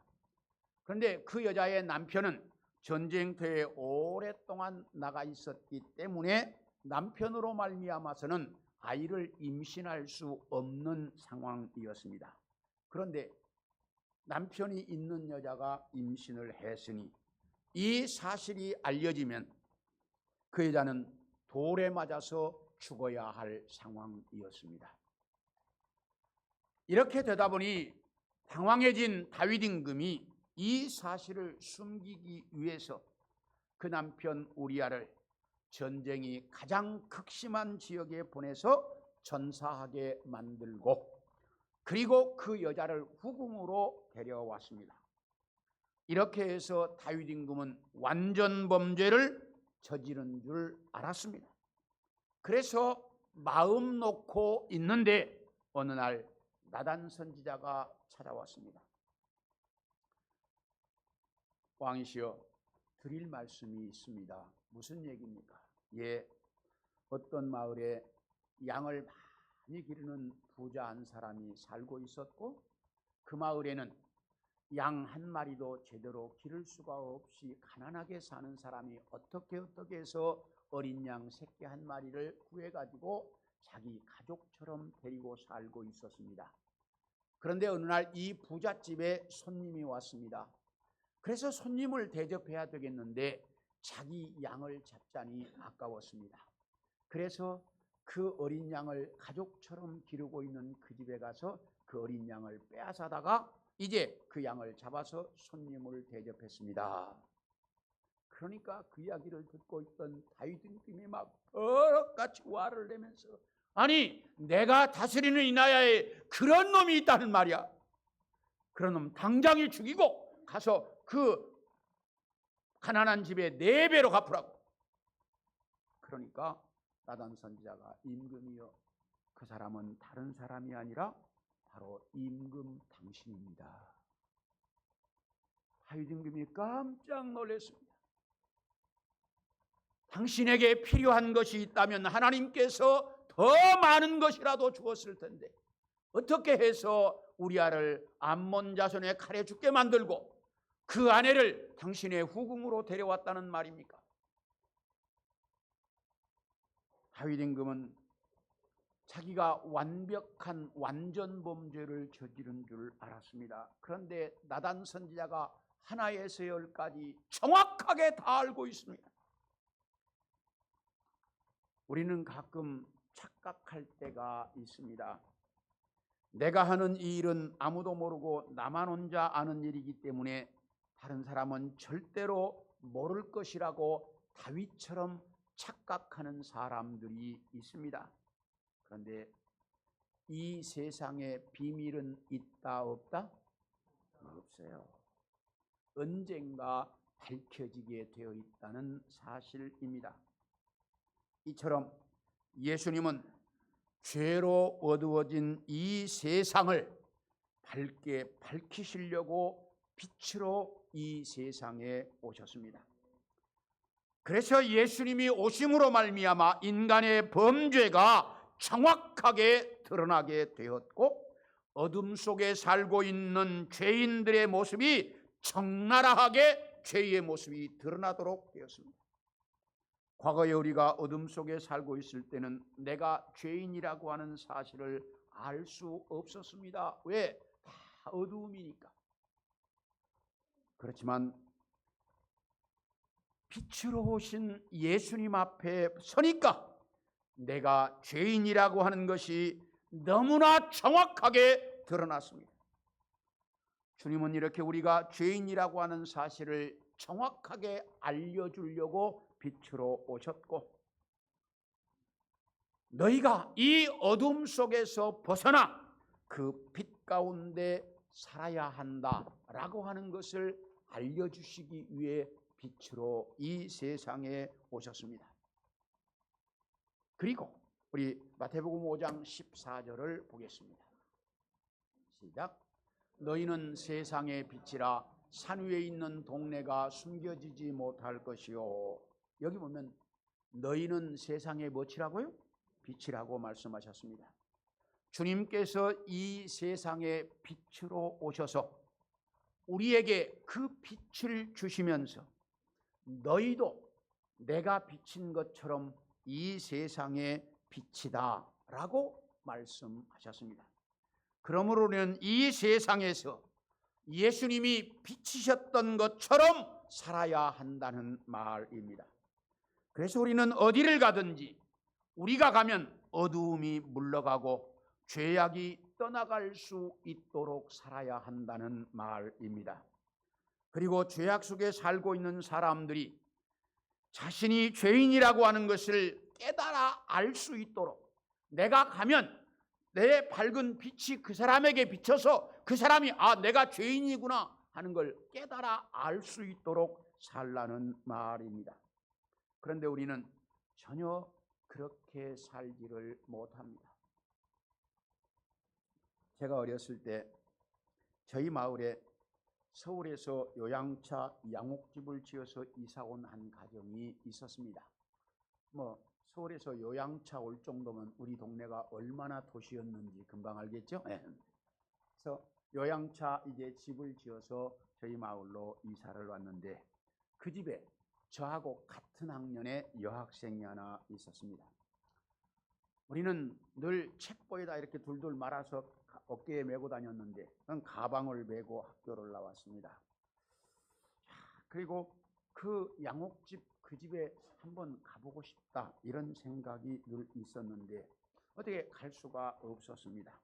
B: 그런데 그 여자의 남편은 전쟁터에 오랫동안 나가 있었기 때문에 남편으로 말미암아서는 아이를 임신할 수 없는 상황이었습니다. 그런데 남편이 있는 여자가 임신을 했으니 이 사실이 알려지면 그 여자는 돌에 맞아서 죽어야 할 상황이었습니다. 이렇게 되다 보니 당황해진 다윗 임금이 이 사실을 숨기기 위해서 그 남편 우리아를 전쟁이 가장 극심한 지역에 보내서 전사하게 만들고 그리고 그 여자를 후궁으로 데려왔습니다. 이렇게 해서 다윗 임금은 완전 범죄를 저지른 줄 알았습니다. 그래서 마음 놓고 있는데 어느 날 나단 선지자가 찾아왔습니다. 왕이시여, 드릴 말씀이 있습니다. 무슨 얘기입니까? 예, 어떤 마을에 양을 많이 기르는 부자 한 사람이 살고 있었고 그 마을에는 양 한 마리도 제대로 기를 수가 없이 가난하게 사는 사람이 어떻게 해서 어린 양 새끼 한 마리를 구해가지고 자기 가족처럼 데리고 살고 있었습니다. 그런데 어느 날 이 부잣집에 손님이 왔습니다. 그래서 손님을 대접해야 되겠는데 자기 양을 잡자니 아까웠습니다. 그래서 그 어린 양을 가족처럼 기르고 있는 그 집에 가서 그 어린 양을 빼앗아다가 이제 그 양을 잡아서 손님을 대접했습니다. 그러니까 그 이야기를 듣고 있던 다윗 임금이 막 버럭같이 화를 내면서 아니 내가 다스리는 이 나라에 그런 놈이 있다는 말이야. 그런 놈 당장에 죽이고 가서 그 가난한 집에 4배로 갚으라고. 그러니까 나단 선지자가 임금이여 그 사람은 다른 사람이 아니라 바로 임금 당신입니다. 다윗 임금이 깜짝 놀랐습니다. 당신에게 필요한 것이 있다면 하나님께서 더 많은 것이라도 주었을 텐데 어떻게 해서 우리아를 암몬 자손의 칼에 죽게 만들고 그 아내를 당신의 후궁으로 데려왔다는 말입니까? 다윗 임금은 자기가 완벽한 완전 범죄를 저지른 줄 알았습니다. 그런데 나단 선지자가 하나에서 열까지 정확하게 다 알고 있습니다. 우리는 가끔 착각할 때가 있습니다. 내가 하는 이 일은 아무도 모르고 나만 혼자 아는 일이기 때문에 다른 사람은 절대로 모를 것이라고 다윗처럼 착각하는 사람들이 있습니다. 그런데 이 세상에 비밀은 있다 없다? 없어요. 언젠가 밝혀지게 되어 있다는 사실입니다. 이처럼 예수님은 죄로 어두워진 이 세상을 밝게 밝히시려고 빛으로 이 세상에 오셨습니다. 그래서 예수님이 오심으로 말미암아 인간의 범죄가 정확하게 드러나게 되었고 어둠 속에 살고 있는 죄인들의 모습이 적나라하게 죄의 모습이 드러나도록 되었습니다. 과거에 우리가 어둠 속에 살고 있을 때는 내가 죄인이라고 하는 사실을 알 수 없었습니다. 왜? 다 어두움이니까. 그렇지만 빛으로 오신 예수님 앞에 서니까 내가 죄인이라고 하는 것이 너무나 정확하게 드러났습니다. 주님은 이렇게 우리가 죄인이라고 하는 사실을 정확하게 알려주려고 빛으로 오셨고 너희가 이 어둠 속에서 벗어나 그 빛 가운데 살아야 한다라고 하는 것을 알려주시기 위해 빛으로 이 세상에 오셨습니다. 그리고 우리 마태복음 5장 14절을 보겠습니다. 시작. 너희는 세상의 빛이라 산 위에 있는 동네가 숨겨지지 못할 것이요. 여기 보면 너희는 세상의 무엇이라고요? 빛이라고 말씀하셨습니다. 주님께서 이 세상에 빛으로 오셔서 우리에게 그 빛을 주시면서 너희도 내가 비친 것처럼 이 세상의 빛이다 라고 말씀하셨습니다. 그러므로는 이 세상에서 예수님이 비치셨던 것처럼 살아야 한다는 말입니다. 그래서 우리는 어디를 가든지 우리가 가면 어두움이 물러가고 죄악이 떠나갈 수 있도록 살아야 한다는 말입니다. 그리고 죄악 속에 살고 있는 사람들이 자신이 죄인이라고 하는 것을 깨달아 알 수 있도록 내가 가면 내 밝은 빛이 그 사람에게 비쳐서 그 사람이 내가 죄인이구나 하는 걸 깨달아 알 수 있도록 살라는 말입니다. 그런데 우리는 전혀 그렇게 살지를 못합니다. 제가 어렸을 때 저희 마을에 서울에서 요양차 양옥집을 지어서 이사 온 한 가정이 있었습니다. 서울에서 요양차 올 정도면 우리 동네가 얼마나 도시였는지 금방 알겠죠? 그래서 요양차 이제 집을 지어서 저희 마을로 이사를 왔는데 그 집에 저하고 같은 학년의 여학생이 하나 있었습니다. 우리는 늘 책보에다 이렇게 둘둘 말아서 어깨에 메고 다녔는데 가방을 메고 학교를 나왔습니다. 그리고 그 양옥집 그 집에 한번 가보고 싶다 이런 생각이 늘 있었는데 어떻게 갈 수가 없었습니다.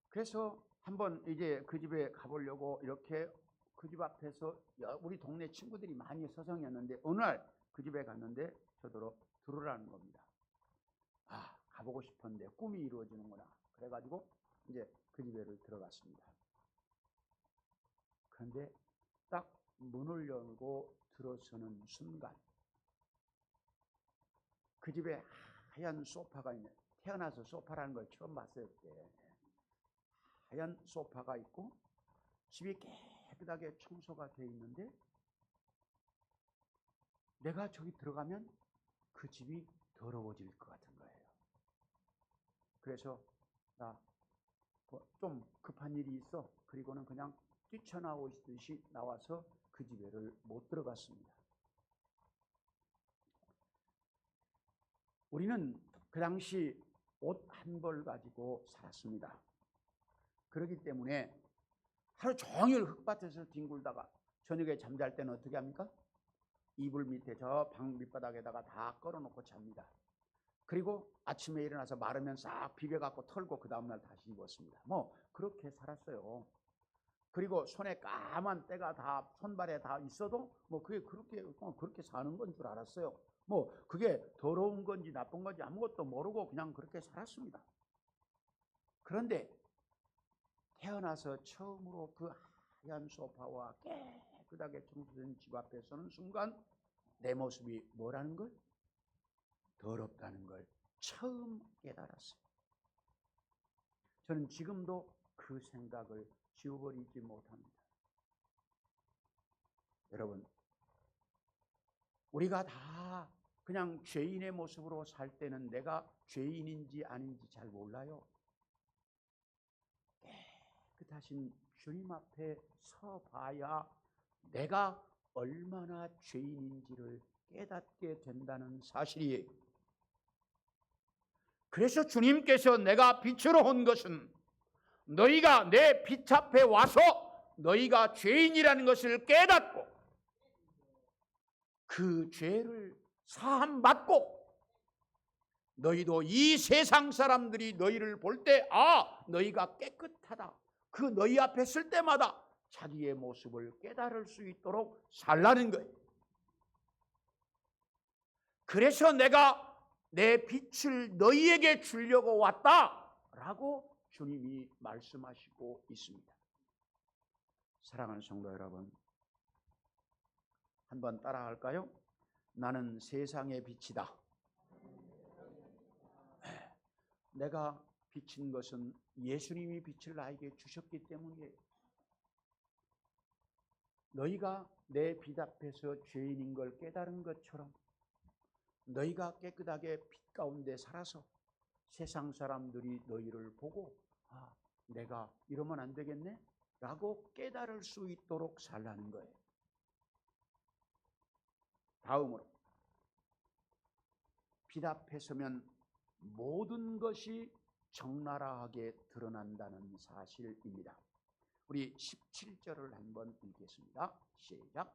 B: 그래서 한번 이제 그 집에 가보려고 이렇게 그 집 앞에서 우리 동네 친구들이 많이 서성였는데 어느 날 그 집에 갔는데 저더러 들어오라는 겁니다. 가보고 싶었는데 꿈이 이루어지는구나. 그래가지고 이제 그 집에를 들어갔습니다. 그런데 딱 문을 열고 들어서는 순간 그 집에 하얀 소파가 있네. 태어나서 소파라는 걸 처음 봤어요. 그때. 하얀 소파가 있고 집이 깨끗하게 청소가 되어 있는데 내가 저기 들어가면 그 집이 더러워질 것 같은 거예요. 그래서 나 좀 급한 일이 있어. 그리고는 그냥 뛰쳐나오시듯이 나와서 그 집에를 못 들어갔습니다. 우리는 그 당시 옷 한 벌 가지고 살았습니다. 그렇기 때문에 하루 종일 흙밭에서 뒹굴다가 저녁에 잠잘 때는 어떻게 합니까? 이불 밑에 저 방 밑바닥에다가 다 걸어놓고 잡니다. 그리고 아침에 일어나서 마르면 싹 비벼갖고 털고 그 다음날 다시 입었습니다. 뭐 그렇게 살았어요. 그리고 손에 까만 때가 다 손발에 다 있어도 뭐 그게 그렇게 사는 건 줄 알았어요. 뭐 그게 더러운 건지 나쁜 건지 아무것도 모르고 그냥 그렇게 살았습니다. 그런데 태어나서 처음으로 그 하얀 소파와 깨끗하게 청소된 집 앞에 서는 순간 내 모습이 뭐라는 걸? 더럽다는 걸 처음 깨달았어요. 저는 지금도 그 생각을 지워버리지 못합니다. 여러분, 우리가 다 그냥 죄인의 모습으로 살 때는 내가 죄인인지 아닌지 잘 몰라요. 깨끗하신 주님 앞에 서봐야 내가 얼마나 죄인인지를 깨닫게 된다는 사실이에요. 그래서 주님께서 내가 빛으로 온 것은 너희가 내 빛 앞에 와서 너희가 죄인이라는 것을 깨닫고 그 죄를 사함받고 너희도 이 세상 사람들이 너희를 볼 때 너희가 깨끗하다. 그 너희 앞에 설 때마다 자기의 모습을 깨달을 수 있도록 살라는 거예요. 그래서 내가 내 빛을 너희에게 주려고 왔다라고 주님이 말씀하시고 있습니다. 사랑하는 성도 여러분, 한번 따라할까요? 나는 세상의 빛이다. 내가 비친 것은 예수님이 빛을 나에게 주셨기 때문이에요. 너희가 내 빛 앞에서 죄인인 걸 깨달은 것처럼 너희가 깨끗하게 빛 가운데 살아서 세상 사람들이 너희를 보고 내가 이러면 안 되겠네? 라고 깨달을 수 있도록 살라는 거예요. 다음으로 빛 앞에 서면 모든 것이 적나라하게 드러난다는 사실입니다. 우리 17절을 한번 읽겠습니다. 시작.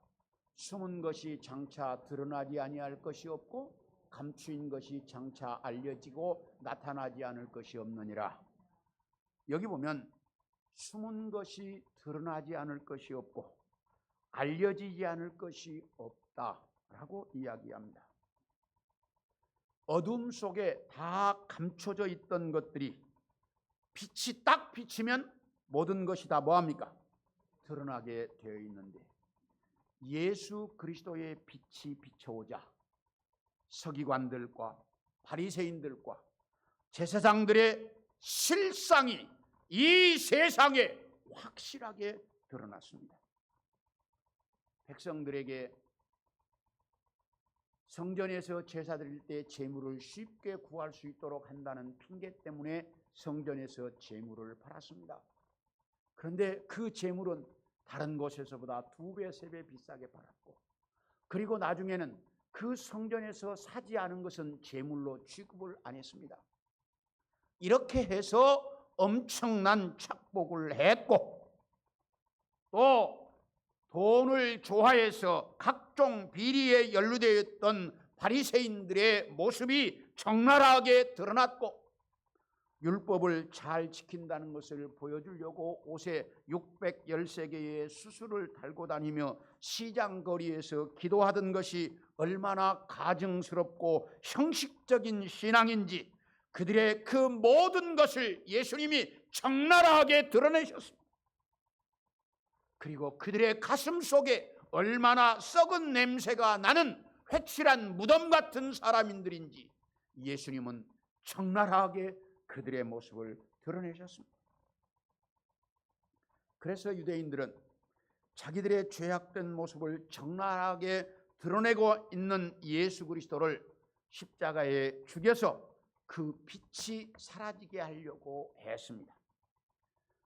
B: 숨은 것이 장차 드러나지 아니할 것이 없고 감추인 것이 장차 알려지고 나타나지 않을 것이 없느니라. 여기 보면 숨은 것이 드러나지 않을 것이 없고 알려지지 않을 것이 없다라고 이야기합니다. 어둠 속에 다 감춰져 있던 것들이 빛이 딱 비치면 모든 것이 다 뭐합니까? 드러나게 되어 있는데 예수 그리스도의 빛이 비춰오자 서기관들과 바리새인들과 제사장들의 실상이 이 세상에 확실하게 드러났습니다. 백성들에게 성전에서 제사 드릴 때 제물을 쉽게 구할 수 있도록 한다는 핑계 때문에 성전에서 제물을 팔았습니다. 그런데 그 제물은 다른 곳에서보다 2배, 3배 비싸게 팔았고 그리고 나중에는 그 성전에서 사지 않은 것은 제물로 취급을 안 했습니다. 이렇게 해서 엄청난 착복을 했고 또 돈을 좋아해서 각종 비리에 연루되어 있던 바리새인들의 모습이 적나라하게 드러났고 율법을 잘 지킨다는 것을 보여주려고 옷에 613개의 수수를 달고 다니며 시장 거리에서 기도하던 것이 얼마나 가증스럽고 형식적인 신앙인지 그들의 그 모든 것을 예수님이 적나라하게 드러내셨습니다. 그리고 그들의 가슴 속에 얼마나 썩은 냄새가 나는 회칠한 무덤 같은 사람인들인지 예수님은 적나라하게 그들의 모습을 드러내셨습니다. 그래서 유대인들은 자기들의 죄악된 모습을 적나라하게 드러내고 있는 예수 그리스도를 십자가에 죽여서 그 빛이 사라지게 하려고 했습니다.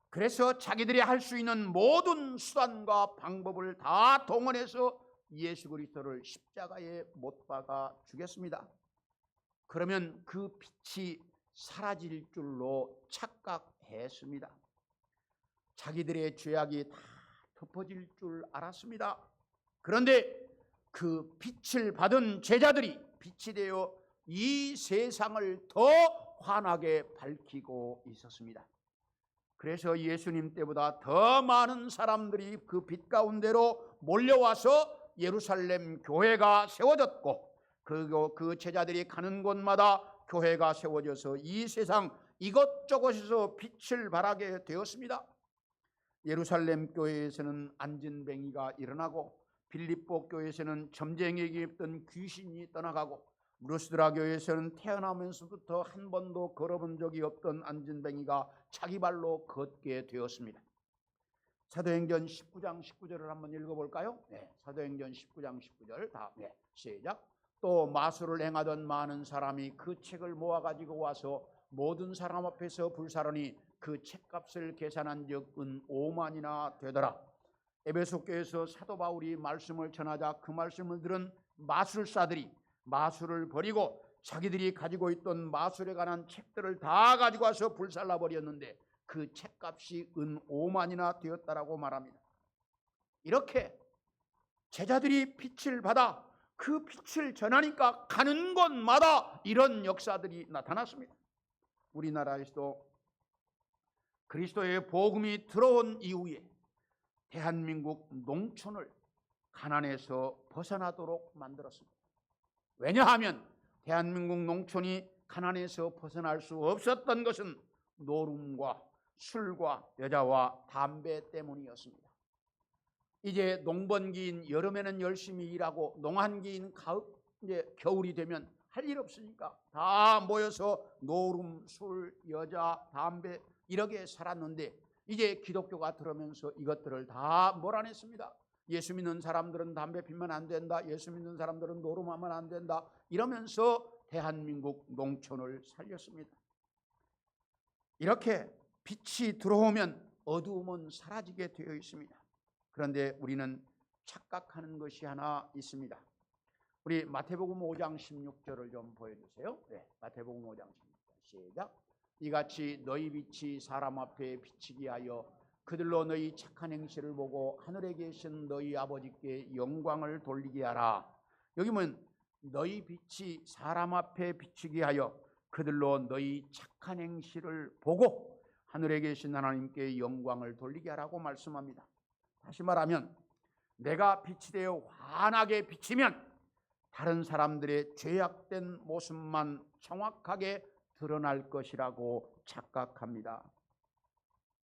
B: 그래서 자기들이 할 수 있는 모든 수단과 방법을 다 동원해서 예수 그리스도를 십자가에 못 박아 죽였습니다. 그러면 그 빛이 사라질 줄로 착각했습니다. 자기들의 죄악이 다 덮어질 줄 알았습니다. 그런데 그 빛을 받은 제자들이 빛이 되어 이 세상을 더 환하게 밝히고 있었습니다. 그래서 예수님 때보다 더 많은 사람들이 그 빛 가운데로 몰려와서 예루살렘 교회가 세워졌고, 그리고 그 제자들이 가는 곳마다 교회가 세워져서 이 세상 이것저것에서 빛을 발하게 되었습니다. 예루살렘 교회에서는 안진뱅이가 일어나고, 빌립보 교회에서는 점쟁이에게 입던 귀신이 떠나가고, 루스드라 교회에서는 태어나면서부터 한 번도 걸어본 적이 없던 안진뱅이가 자기 발로 걷게 되었습니다. 사도행전 19장 19절을 한번 읽어볼까요? 네, 사도행전 19장 19절 다 시작. 또 마술을 행하던 많은 사람이 그 책을 모아가지고 와서 모든 사람 앞에서 불사르니 그 책값을 계산한 적 은 5만이나 되더라. 에베소 교회에서 사도 바울이 말씀을 전하자 그 말씀을 들은 마술사들이 마술을 버리고 자기들이 가지고 있던 마술에 관한 책들을 다 가지고 와서 불살라 버렸는데 그 책값이 은 5만이나 되었다라고 말합니다. 이렇게 제자들이 빛을 받아 그 빛을 전하니까 가는 곳마다 이런 역사들이 나타났습니다. 우리나라에서도 그리스도의 복음이 들어온 이후에 대한민국 농촌을 가난에서 벗어나도록 만들었습니다. 왜냐하면 대한민국 농촌이 가난에서 벗어날 수 없었던 것은 노름과 술과 여자와 담배 때문이었습니다. 이제 농번기인 여름에는 열심히 일하고 농한기인 겨울이 되면 할 일 없으니까 다 모여서 노름, 술, 여자, 담배 이렇게 살았는데, 이제 기독교가 들어오면서 이것들을 다 몰아냈습니다. 예수 믿는 사람들은 담배 피면 안 된다, 예수 믿는 사람들은 노름하면 안 된다, 이러면서 대한민국 농촌을 살렸습니다. 이렇게 빛이 들어오면 어두움은 사라지게 되어 있습니다. 그런데 우리는 착각하는 것이 하나 있습니다. 우리 마태복음 5장 16절을 좀 보여주세요. 네, 마태복음 5장 16절 시작. 이같이 너희 빛이 사람 앞에 비치게 하여 그들로 너희 착한 행실을 보고 하늘에 계신 너희 아버지께 영광을 돌리게 하라. 여기 보면 너희 빛이 사람 앞에 비치게 하여 그들로 너희 착한 행실을 보고 하늘에 계신 하나님께 영광을 돌리게 하라고 말씀합니다. 다시 말하면 내가 빛이 되어 환하게 비치면 다른 사람들의 죄악된 모습만 정확하게 드러날 것이라고 착각합니다.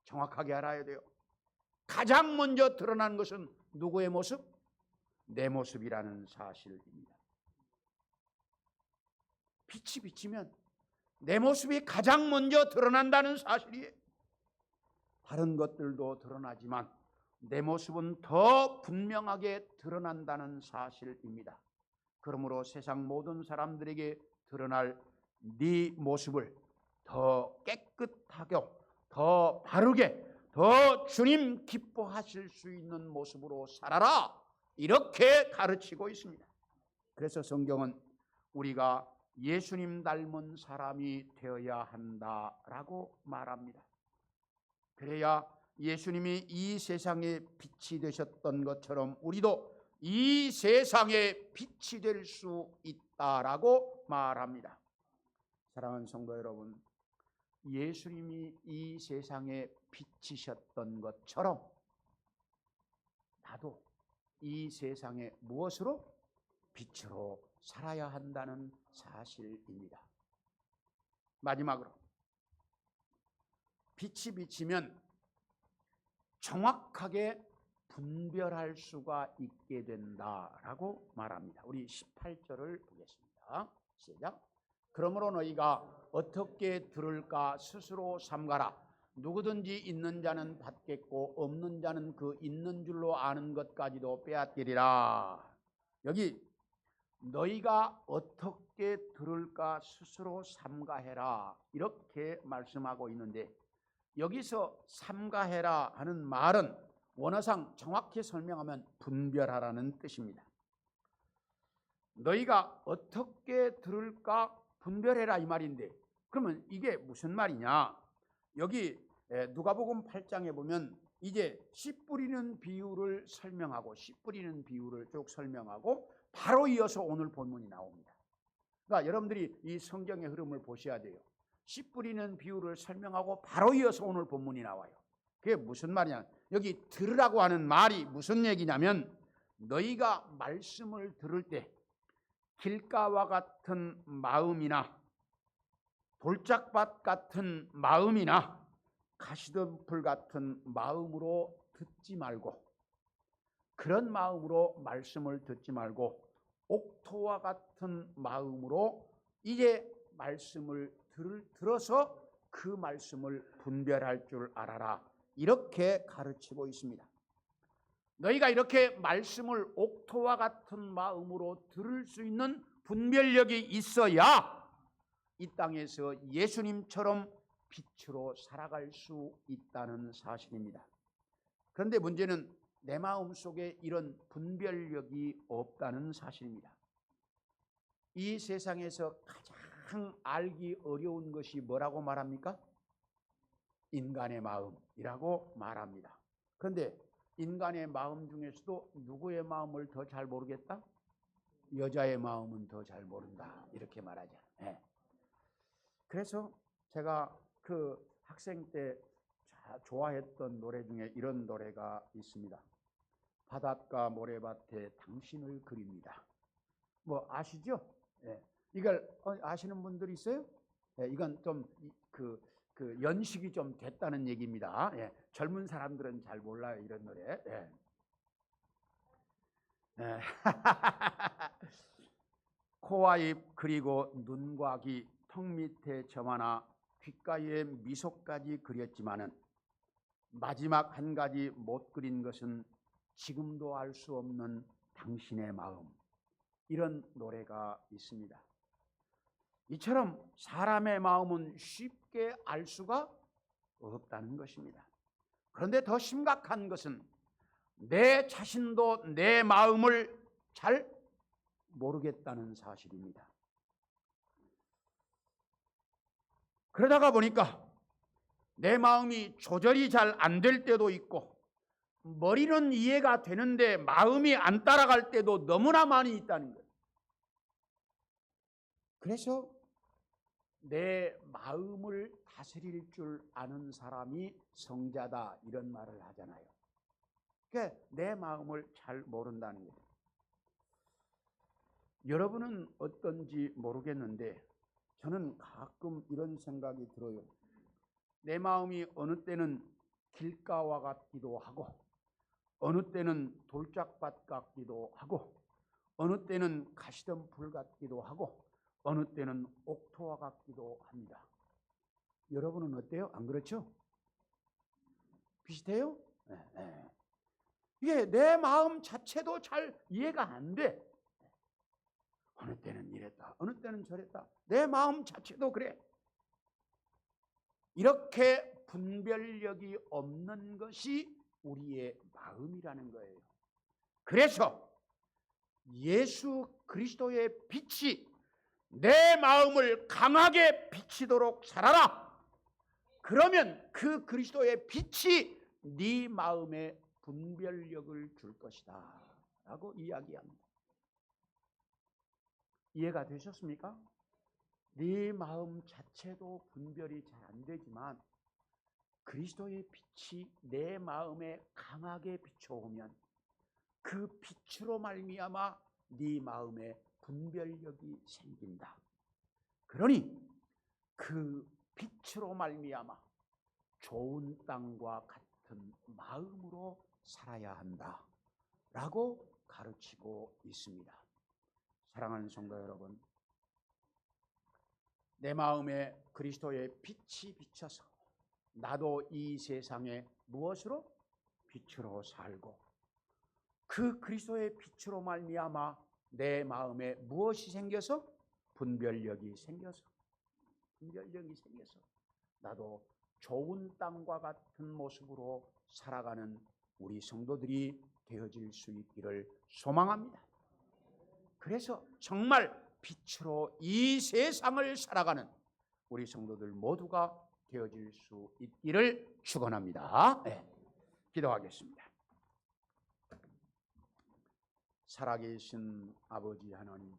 B: 정확하게 알아야 돼요. 가장 먼저 드러난 것은 누구의 모습? 내 모습이라는 사실입니다. 빛이 비치면 내 모습이 가장 먼저 드러난다는 사실이에요. 다른 것들도 드러나지만 내 모습은 더 분명하게 드러난다는 사실입니다. 그러므로 세상 모든 사람들에게 드러날 네 모습을 더 깨끗하게, 더 바르게, 더 주님 기뻐하실 수 있는 모습으로 살아라, 이렇게 가르치고 있습니다. 그래서 성경은 우리가 예수님 닮은 사람이 되어야 한다라고 말합니다. 그래야 예수님이 이 세상에 빛이 되셨던 것처럼 우리도 이 세상에 빛이 될 수 있다라고 말합니다. 사랑하는 성도 여러분, 예수님이 이 세상에 빛이셨던 것처럼 나도 이 세상에 무엇으로? 빛으로 살아야 한다는 사실입니다. 마지막으로 빛이 비치면 정확하게 분별할 수가 있게 된다라고 말합니다. 우리 18절을 보겠습니다. 시작. 그러므로 너희가 어떻게 들을까 스스로 삼가라. 누구든지 있는 자는 받겠고 없는 자는 그 있는 줄로 아는 것까지도 빼앗기리라. 여기 너희가 어떻게 들을까 스스로 삼가해라 이렇게 말씀하고 있는데, 여기서 삼가해라 하는 말은 원어상 정확히 설명하면 분별하라는 뜻입니다. 너희가 어떻게 들을까 분별해라 이 말인데, 그러면 이게 무슨 말이냐? 여기 누가복음 8장에 보면 이제 씨 뿌리는 비유를 설명하고, 씨 뿌리는 비유를 쭉 설명하고 바로 이어서 오늘 본문이 나옵니다. 그러니까 여러분들이 이 성경의 흐름을 보셔야 돼요. 씨 뿌리는 비유를 설명하고 바로 이어서 오늘 본문이 나와요. 그게 무슨 말이냐? 여기 들으라고 하는 말이 무슨 얘기냐면, 너희가 말씀을 들을 때 길가와 같은 마음이나 돌짝밭 같은 마음이나 가시덤불 같은 마음으로 듣지 말고, 그런 마음으로 말씀을 듣지 말고 옥토와 같은 마음으로 이제 말씀을 들어서 그 말씀을 분별할 줄 알아라 이렇게 가르치고 있습니다. 너희가 이렇게 말씀을 옥토와 같은 마음으로 들을 수 있는 분별력이 있어야 이 땅에서 예수님처럼 빛으로 살아갈 수 있다는 사실입니다. 그런데 문제는 내 마음 속에 이런 분별력이 없다는 사실입니다. 이 세상에서 가장 알기 어려운 것이 뭐라고 말합니까? 인간의 마음이라고 말합니다. 그런데 인간의 마음 중에서도 누구의 마음을 더 잘 모르겠다? 여자의 마음은 더 잘 모른다 이렇게 말하죠. 그래서 제가 그 학생 때 좋아했던 노래 중에 이런 노래가 있습니다. 바닷가 모래밭에 당신을 그립니다. 뭐 아시죠? 이걸 아시는 분들 있어요? 이건 좀 그 연식이 좀 됐다는 얘기입니다. 젊은 사람들은 잘 몰라요 이런 노래. 코와 입 그리고 눈과 귀, 턱 밑에 점 하나, 귓가에 미소까지 그렸지만은 마지막 한 가지 못 그린 것은 지금도 알 수 없는 당신의 마음. 이런 노래가 있습니다. 이처럼 사람의 마음은 쉽게 알 수가 없다는 것입니다. 그런데 더 심각한 것은 내 자신도 내 마음을 잘 모르겠다는 사실입니다. 그러다가 보니까 내 마음이 조절이 잘 안 될 때도 있고, 머리는 이해가 되는데 마음이 안 따라갈 때도 너무나 많이 있다는 거예요. 그래서 내 마음을 다스릴 줄 아는 사람이 성자다 이런 말을 하잖아요. 그러니까 내 마음을 잘 모른다는 거예요. 여러분은 어떤지 모르겠는데 저는 가끔 이런 생각이 들어요. 내 마음이 어느 때는 길가와 같기도 하고, 어느 때는 돌짝밭 같기도 하고, 어느 때는 가시덤불 같기도 하고, 어느 때는 옥토와 같기도 합니다. 여러분은 어때요? 안 그렇죠? 비슷해요? 이게 내 마음 자체도 잘 이해가 안 돼. 어느 때는 이랬다, 어느 때는 저랬다. 내 마음 자체도 그래. 이렇게 분별력이 없는 것이 우리의 마음이라는 거예요. 그래서 예수 그리스도의 빛이 내 마음을 강하게 비치도록 살아라. 그러면 그 그리스도의 빛이 네 마음에 분별력을 줄 것이다 라고 이야기합니다. 이해가 되셨습니까? 네 마음 자체도 분별이 잘 안 되지만 그리스도의 빛이 내 마음에 강하게 비춰오면 그 빛으로 말미암아 네 마음에 분별력이 생긴다. 그러니 그 빛으로 말미암아 좋은 땅과 같은 마음으로 살아야 한다 라고 가르치고 있습니다. 사랑하는 성도 여러분, 내 마음에 그리스도의 빛이 비쳐서 나도 이 세상에 무엇으로? 빛으로 살고, 그 그리스도의 빛으로 말미암아 내 마음에 무엇이 생겨서? 분별력이 생겨서 나도 좋은 땅과 같은 모습으로 살아가는 우리 성도들이 되어질 수 있기를 소망합니다. 그래서 정말 빛으로 이 세상을 살아가는 우리 성도들 모두가 되어질 수 있기를 축원합니다. 네. 기도하겠습니다. 살아계신 아버지 하나님,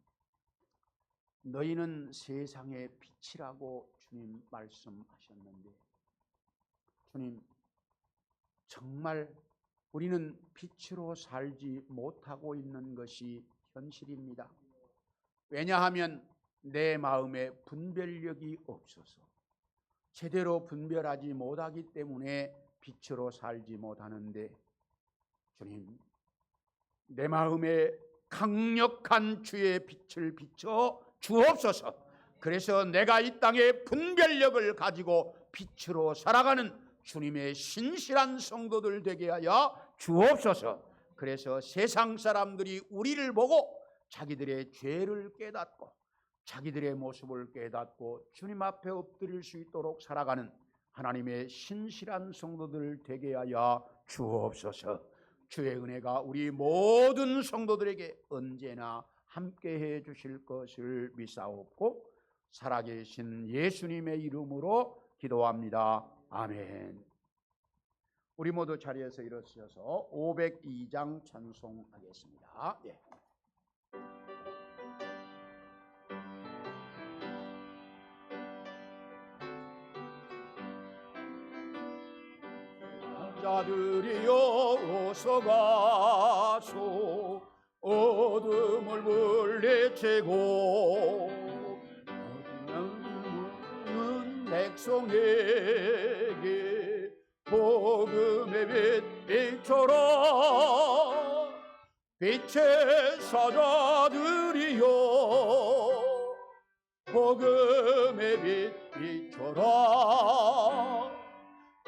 B: 너희는 세상의 빛이라고 주님 말씀하셨는데, 주님, 정말 우리는 빛으로 살지 못하고 있는 것이 현실입니다. 왜냐하면 내 마음에 분별력이 없어서 제대로 분별하지 못하기 때문에 빛으로 살지 못하는데, 주님, 내 마음에 강력한 주의 빛을 비춰 주옵소서. 그래서 내가 이 땅에 분별력을 가지고 빛으로 살아가는 주님의 신실한 성도들 되게 하여 주옵소서. 그래서 세상 사람들이 우리를 보고 자기들의 죄를 깨닫고 자기들의 모습을 깨닫고 주님 앞에 엎드릴 수 있도록 살아가는 하나님의 신실한 성도들 되게 하여 주옵소서. 주의 은혜가 우리 모든 성도들에게 언제나 함께해 주실 것을 믿사옵고 살아계신 예수님의 이름으로 기도합니다. 아멘. 우리 모두 자리에서 일어서서 502장 찬송하겠습니다. 예. 자들이여 어서 가소 어둠을 물리치고 어둠은 백성에게 복음의 빛 비춰라 빛의 사자들이여 복음의 빛 비춰라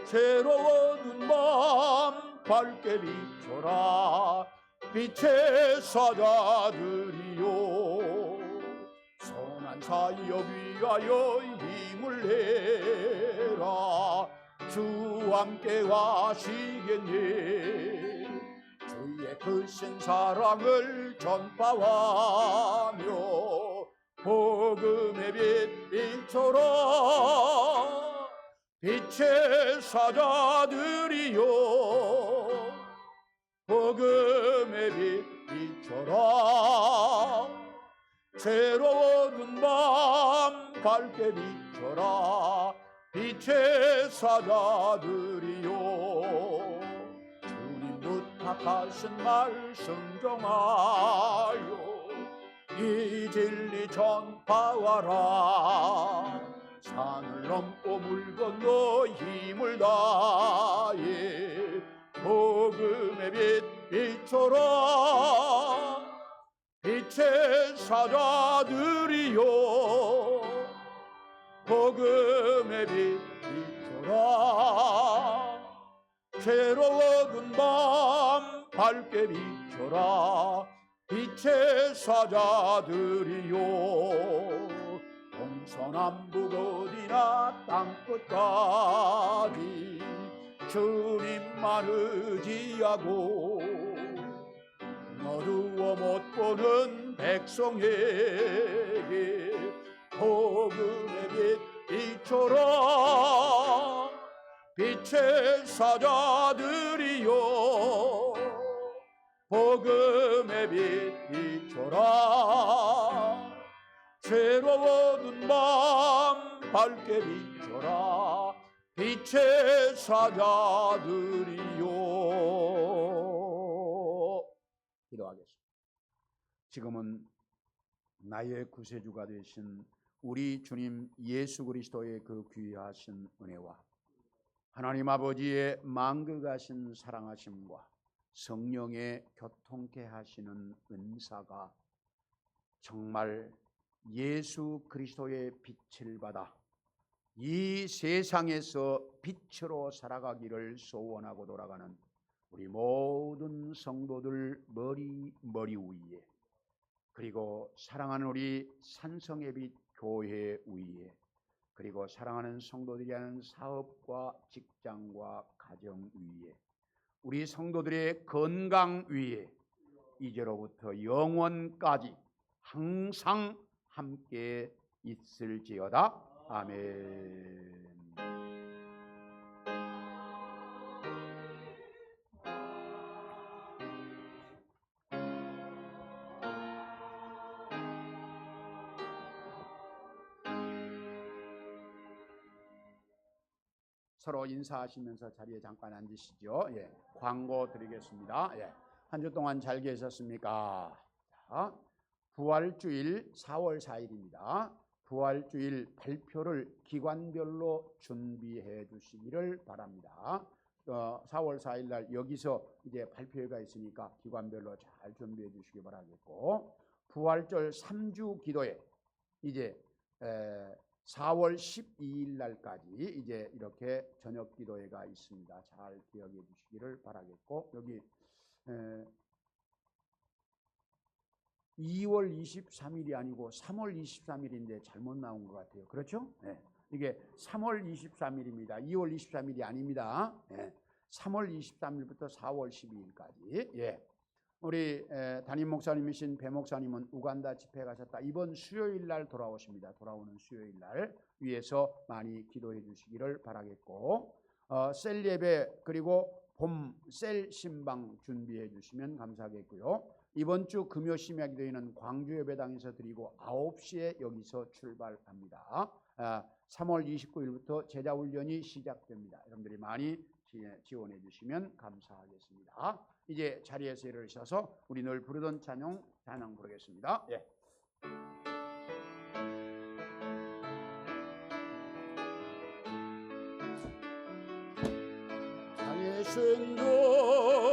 B: 새로운 마음 밝게 비춰라 빛의 사자들이요 선한 사역 위하여 힘을 내라 주 함께 하시겠네 주의 크신 사랑을 전파하며 복음의 빛 비춰라 빛의 사자들이여 복음의 빛 비춰라 새로운 마음 밝게 비춰라 빛의 사자들이여 주님 부탁하신 말씀 정하여 이 진리 전파하라 산을 넘고 물 건너 힘을 다해 복음의 빛 비춰라 빛의 사자들이여 복음의 빛 비춰라 새로운 마음 밝게 비춰라 빛의 사자들이여 동서남북 어디나 땅끝까지 주님만 의지하고 어두워 못 보는 백성에게 복음의 빛 비춰라 빛의 사자들이여 복음의 빛 비춰라 새로운 마음 밝게 비춰라 빛의 사자들이요 기도하겠습니다. 지금은 나의 구세주가 되신 우리 주님 예수 그리스도의 그 귀하신 은혜와 하나님 아버지의 만극하신 사랑하심과 성령의 교통케 하시는 은사가 정말 예수 그리스도의 빛을 받아 이 세상에서 빛으로 살아가기를 소원하고 돌아가는 우리 모든 성도들 머리 위에 그리고 사랑하는 우리 산성의 빛 교회 위에, 그리고 사랑하는 성도들이 하는 사업과 직장과 가정 위에, 우리 성도들의 건강 위에 이제로부터 영원까지 항상 함께 있을지어다. 아멘. 서로 인사하시면서 자리에 잠깐 앉으시죠. 예, 광고 드리겠습니다. 예, 한 주 동안 잘 계셨습니까? 자, 부활주일 4월 4일입니다. 부활주일 발표를 기관별로 준비해 주시기를 바랍니다. 4월 4일 날 여기서 이제 발표회가 있으니까 기관별로 잘 준비해 주시기 바라겠고, 부활절 3주 기도회 이제 4월 12일 날까지 이제 이렇게 저녁 기도회가 있습니다. 잘 기억해 주시기를 바라겠고, 여기 2월 23일이 아니고 3월 23일인데 잘못 나온 것 같아요. 그렇죠? 네. 이게 3월 23일입니다. 2월 23일이 아닙니다. 네. 3월 23일부터 4월 12일까지. 예. 우리 담임 목사님이신 배 목사님은 우간다 집회 가셨다. 이번 수요일 날 돌아오십니다. 돌아오는 수요일 날 위해서 많이 기도해 주시기를 바라겠고, 셀 예배 그리고 봄 셀 신방 준비해 주시면 감사하겠고요. 이번 주 금요 심야 기도회는 광주 예배당에서 드리고 9시에 여기서 출발합니다. 3월 29일부터 제자 훈련이 시작됩니다. 여러분들이 많이 지원해 주시면 감사하겠습니다. 이제 자리에서 일어서서 우리 늘 부르던 찬양 부르겠습니다. 예. 자리에 쓴 것